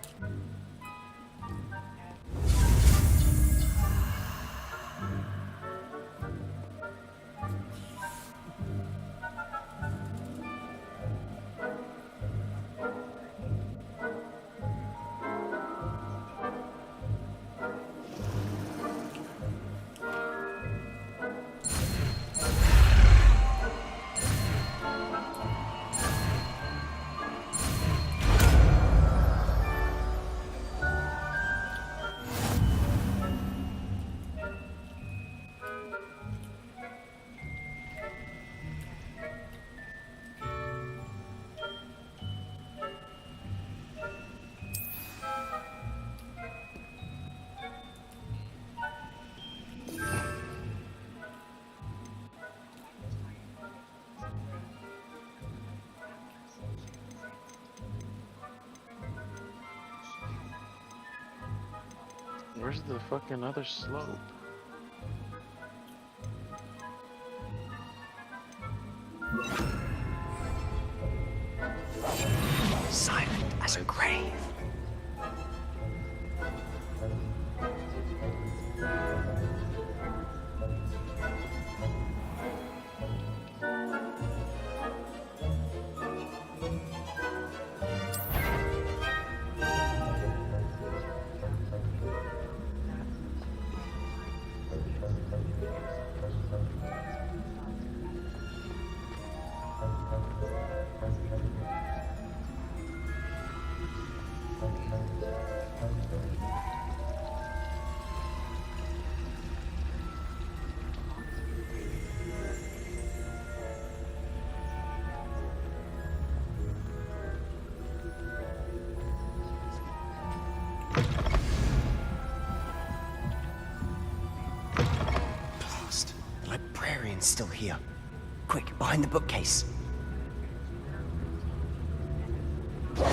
Where's the fucking other slope? Silent as a grave. The librarian's still here. Quick, behind the bookcase. You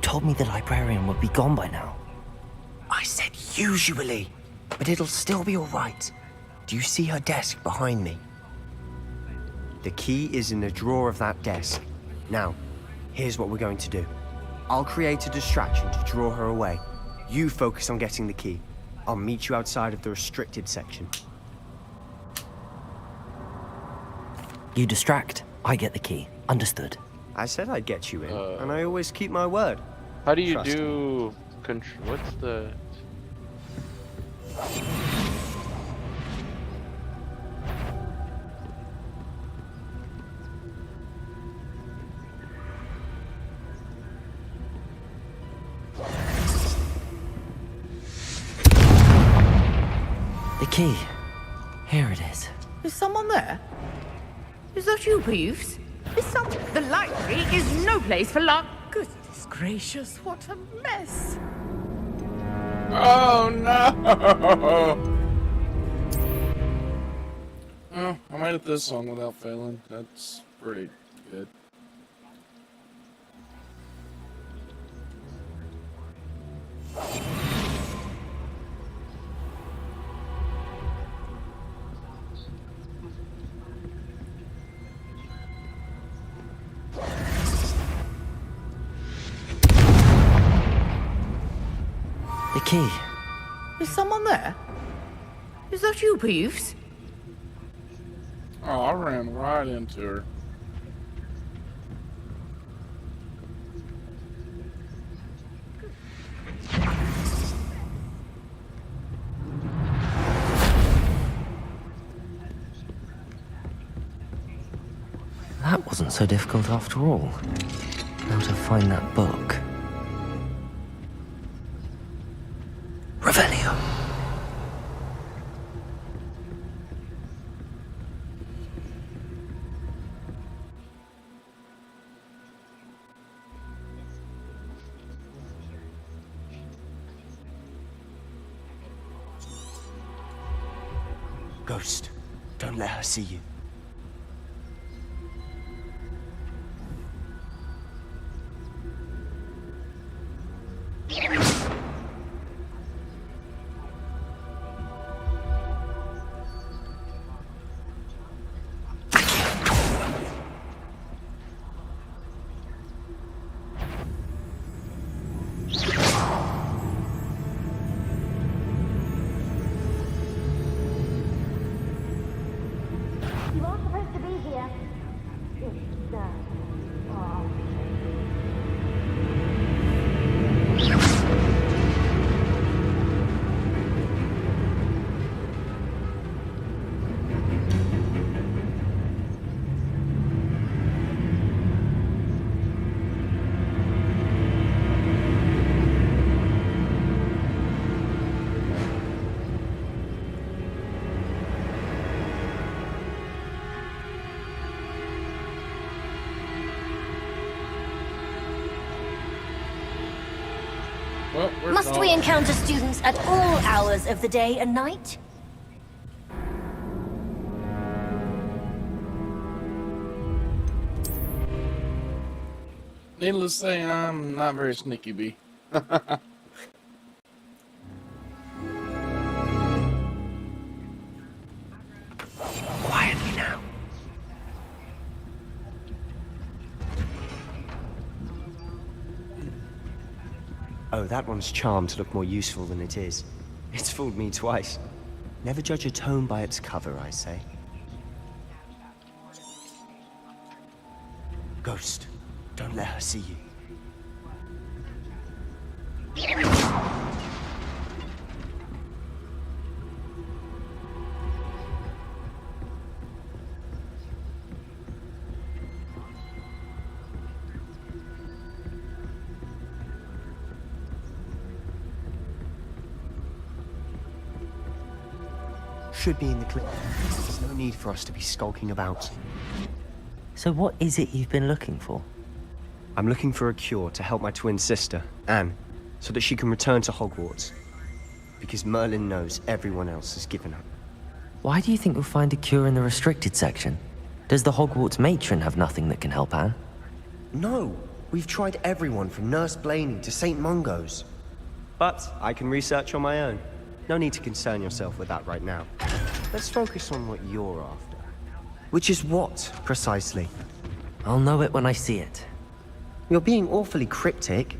told me the librarian would be gone by now. I said usually, but it'll still be all right. Do you see her desk behind me? The key is in the drawer of that desk. Now, here's what we're going to do. I'll create a distraction to draw her away. You focus on getting the key. I'll meet you outside of the restricted section. You distract, I get the key. Understood. I said I'd get you in, and I always keep my word. How do you Trust do what's the... The key. Here it is. Is someone there? Is that you, Peeves? The library is no place for luck. Goodness gracious, what a mess. Oh no! Oh, I made it this long without failing. That's pretty good. The key. Is someone there? Is that you, Peeves? Oh, I ran right into her. That wasn't so difficult after all. Now to find that book. Revelio. Ghost, Don't let her see you. You are supposed to be here. It's, Well, we're Must we encounter students at all hours of the day and night? Needless to say, I'm not very sneaky bee. Quietly now. Oh, that one's charmed to look more useful than it is. It's fooled me twice. Never judge a tome by its cover, I say. Ghost, don't let her see you. Should be in the clip. There's no need for us to be skulking about. So what is it you've been looking for? I'm looking for a cure to help my twin sister, Anne, so that she can return to Hogwarts. Because Merlin knows everyone else has given up. Why do you think you'll find a cure in the restricted section? Does the Hogwarts matron have nothing that can help Anne? No! We've tried everyone from Nurse Blaney to St. Mungo's. But I can research on my own. No need to concern yourself with that right now. Let's focus on what you're after. Which is what, precisely? I'll know it when I see it. You're being awfully cryptic.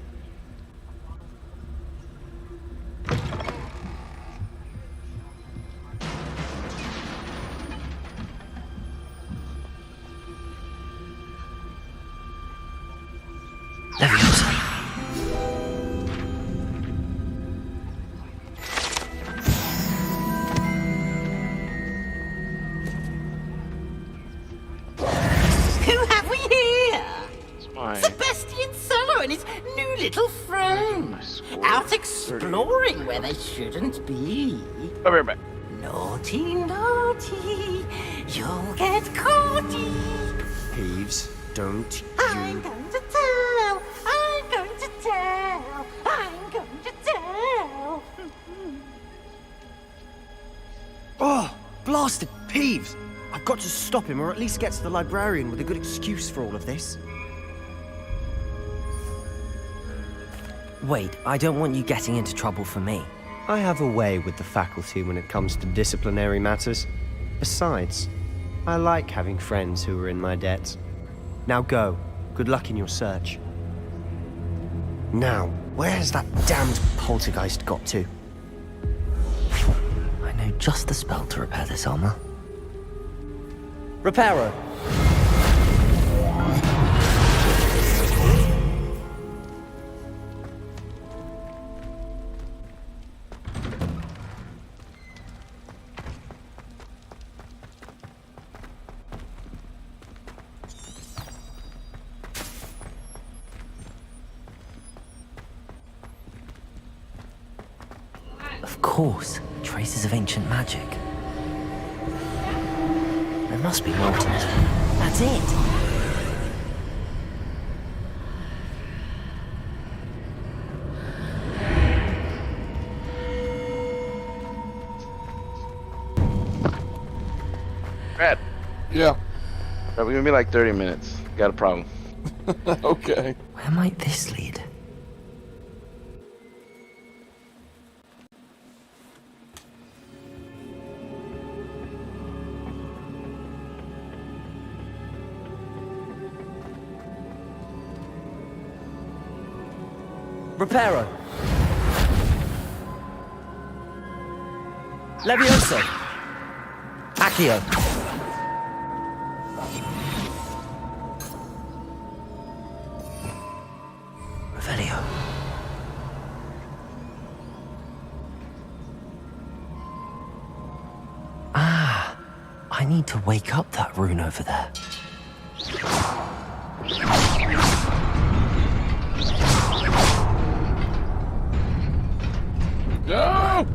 Who have we here? Fine. Sebastian Solo and his new little friends. Out exploring where they shouldn't be. I'll be right back. Naughty, naughty. You'll get caughty. Peeves, don't I'm going to tell. I'm going to tell. I'm going to tell. Oh, blasted Peeves! I've got to stop him, or at least get to the librarian with a good excuse for all of this. Wait, I don't want you getting into trouble for me. I have a way with the faculty when it comes to disciplinary matters. Besides, I like having friends who are in my debt. Now go. Good luck in your search. Now, where has that damned poltergeist got to? I know just the spell to repair this armor. Reparo. Of course, traces of ancient magic. There must be more to it. That's it. Brad. Yeah. Probably gonna be like 30 minutes. Got a problem. Okay. Where might this lead? Reparo. Levioso. Accio. Revelio. Ah, I need to wake up that rune over there. No!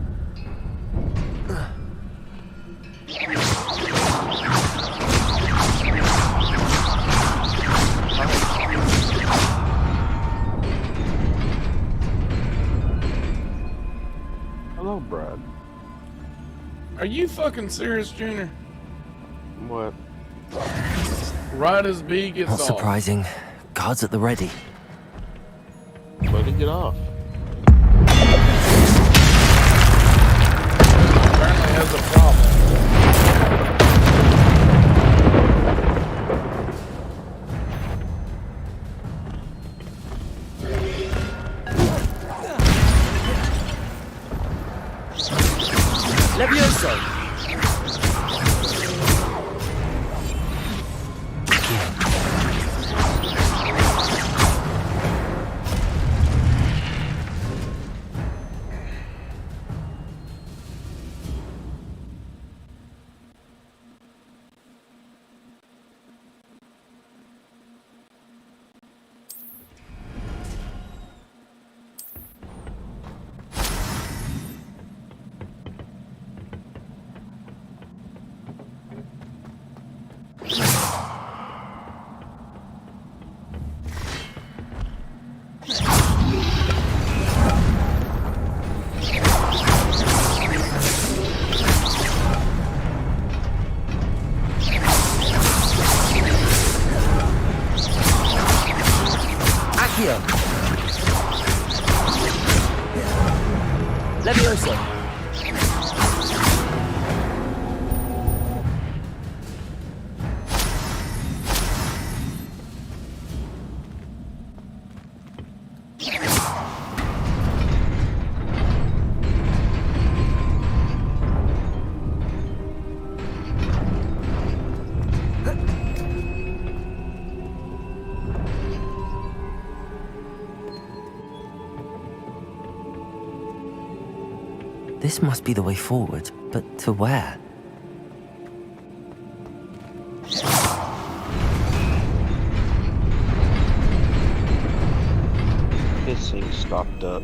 Hello, Brad. Are you fucking serious, Junior? What? Right as B gets Not off. surprising. Guards at the ready. Let him get off. Apparently has a problem. Levioso. Accio. Levioso. This must be the way forward, but to where? This thing's stocked up.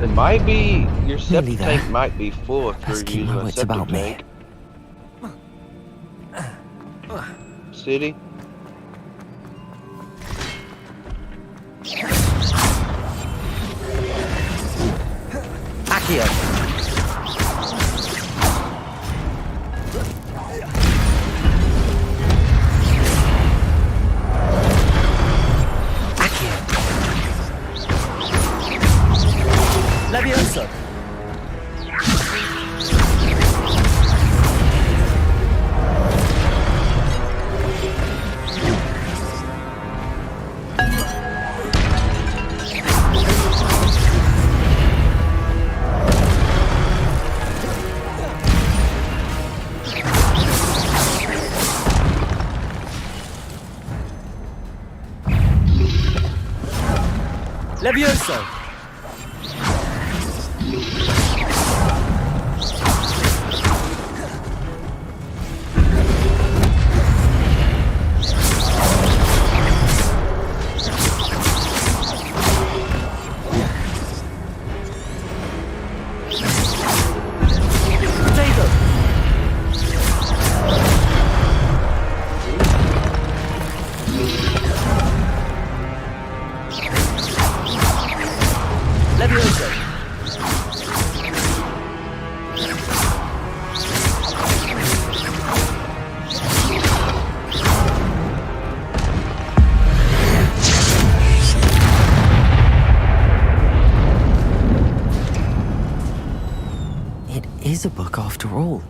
It might be your septic tank might be full if you're using a septic tank. City. Accio. Levioso. Levioso. Levioso. is a book after all.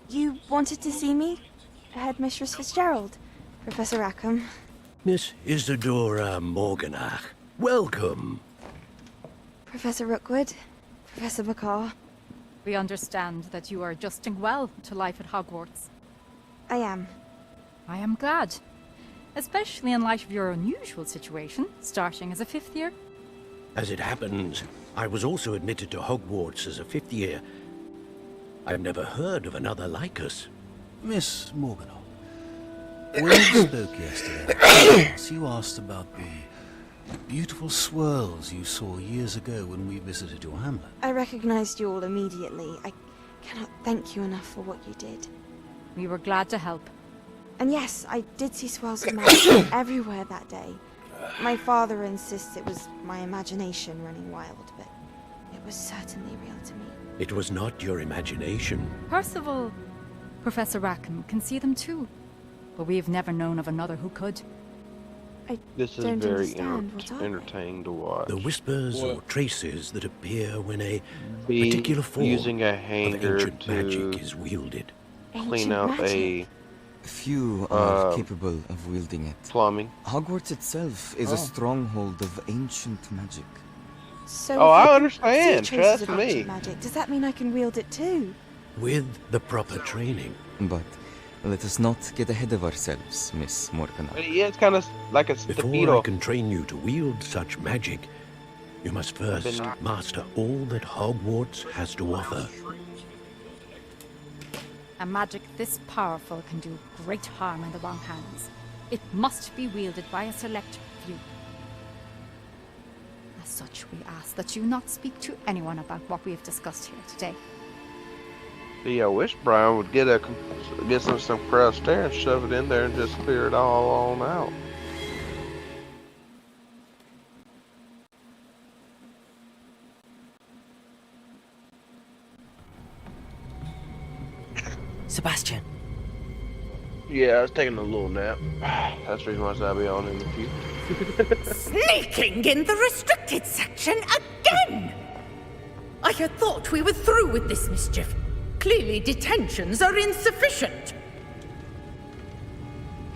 You wanted to see me? Headmistress Fitzgerald, Professor Rackham. Miss Isadora Morganach, welcome. Professor Rookwood, Professor McCaw. We understand that you are adjusting well to life at Hogwarts. I am. I am glad. Especially in light of your unusual situation, starting as a 5th year. As it happens, I was also admitted to Hogwarts as a 5th year. I've never heard of another like us. Miss Morganach, when you spoke yesterday, you asked about the beautiful swirls you saw years ago when we visited your hamlet. I recognized you all immediately. I cannot thank you enough for what you did. We were glad to help. And yes, I did see swirls of magic everywhere that day. My father insists it was my imagination running wild, but it was certainly real to me. It was not your imagination. Percival, Professor Rackham can see them too. But we've never known of another who could. This is don't very understand. What are they? entertaining to watch. The whispers or traces that appear when a Be particular form using a of hanger ancient to magic is wielded. clean out a Few are capable of wielding it. plumbing. Hogwarts itself is a stronghold of ancient magic. So Oh, if I can understand, see traces trust of me. ancient magic, does that mean I can wield it too? With the proper training. But let us not get ahead of ourselves, Miss Morganach. But yeah, it's kind of like a Before I speedo. can train you to wield such magic, you must first master all that Hogwarts has to offer. A magic this powerful can do great harm in the wrong hands. It must be wielded by a select few. As such, we ask that you not speak to anyone about what we have discussed here today. Yeah, I wish Brian would get some crust air and shove it in there and just clear it all on out. Sebastian. Yeah, I was taking a little nap. That's the reason why I'll be on in the future. Sneaking in the restricted section again! I had thought we were through with this mischief. Clearly detentions are insufficient.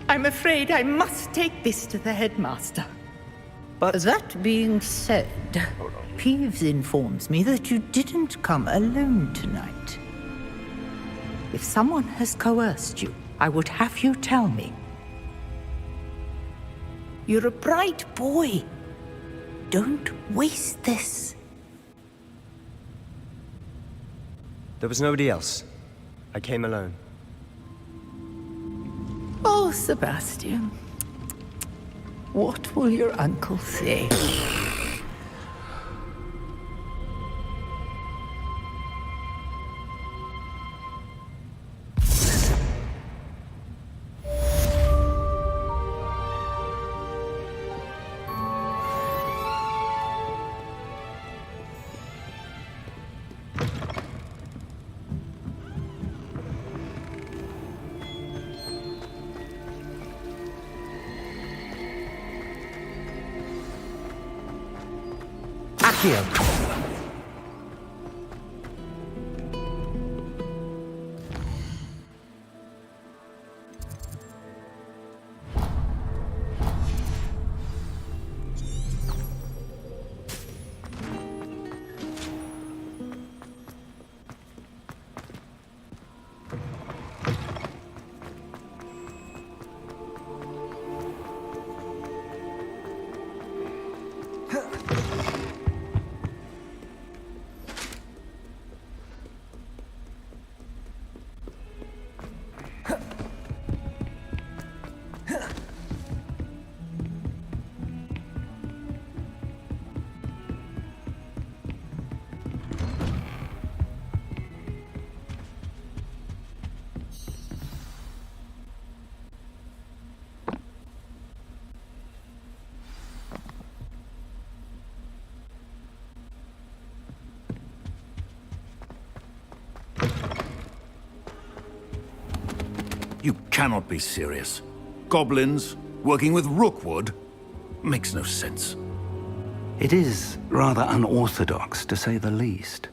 I'm afraid I must take this to the headmaster. But that being said, Peeves informs me that you didn't come alone tonight. If someone has coerced you, I would have you tell me. You're a bright boy. Don't waste this. there was nobody else. I came alone. Oh, Sebastian. What will your uncle say? Accio. You cannot be serious. Goblins working with Rookwood? Makes no sense. It is rather unorthodox, to say the least.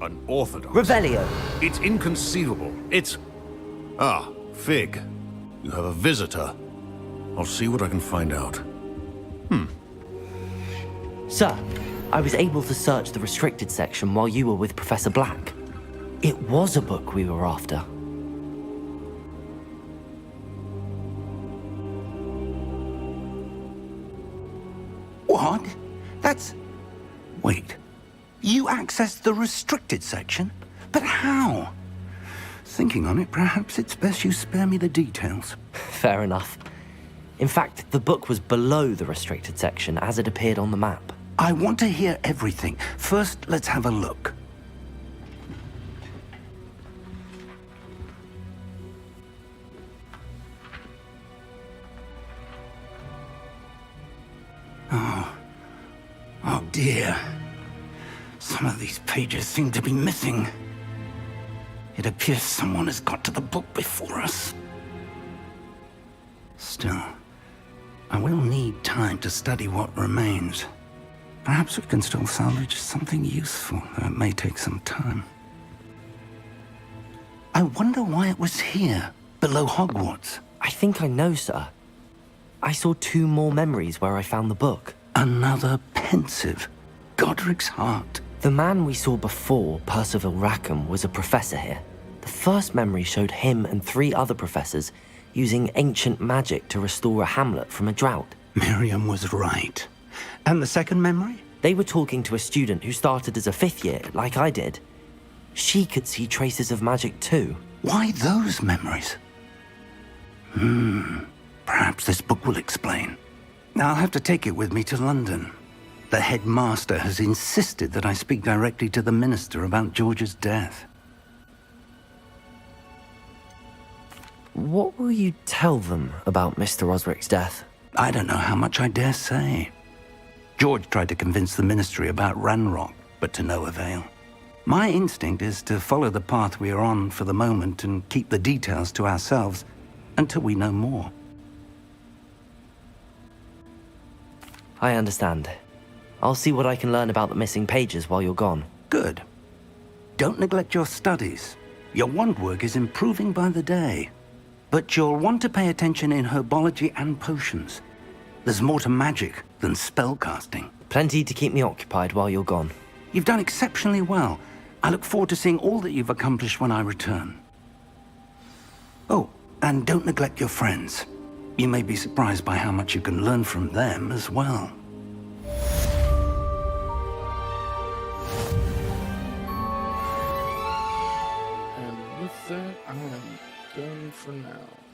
Unorthodox? Revelio. It's inconceivable. It's... Ah, Fig. You have a visitor. I'll see what I can find out. Sir, I was able to search the restricted section while you were with Professor Black. It was a book we were after. What? That's... Wait. You accessed the restricted section? But how? Thinking on it, perhaps it's best you spare me the details. Fair enough. In fact, the book was below the restricted section as it appeared on the map. I want to hear everything. First, let's have a look. Oh dear. Some of these pages seem to be missing. It appears someone has got to the book before us. Still, I will need time to study what remains. Perhaps we can still salvage something useful, though it may take some time. I wonder why it was here, below Hogwarts. I think I know, sir. I saw 2 more memories where I found the book. Another pensive. Godric's heart. The man we saw before, Percival Rackham, was a professor here. The first memory showed him and 3 other professors using ancient magic to restore a hamlet from a drought. Miriam was right. And the second memory? They were talking to a student who started as a 5th year, like I did. She could see traces of magic too. Why those memories? Perhaps this book will explain. I'll have to take it with me to London. The headmaster has insisted that I speak directly to the minister about George's death. What will you tell them about Mr. Osric's death? I don't know how much I dare say. George tried to convince the ministry about Ranrock, but to no avail. My instinct is to follow the path we are on for the moment and keep the details to ourselves until we know more. I understand. I'll see what I can learn about the missing pages while you're gone. Good. Don't neglect your studies. Your wand work is improving by the day. But you'll want to pay attention in herbology and potions. There's more to magic than spellcasting. Plenty to keep me occupied while you're gone. You've done exceptionally well. I look forward to seeing all that you've accomplished when I return. Oh, and don't neglect your friends. You may be surprised by how much you can learn from them as well. And with that, I am done for now.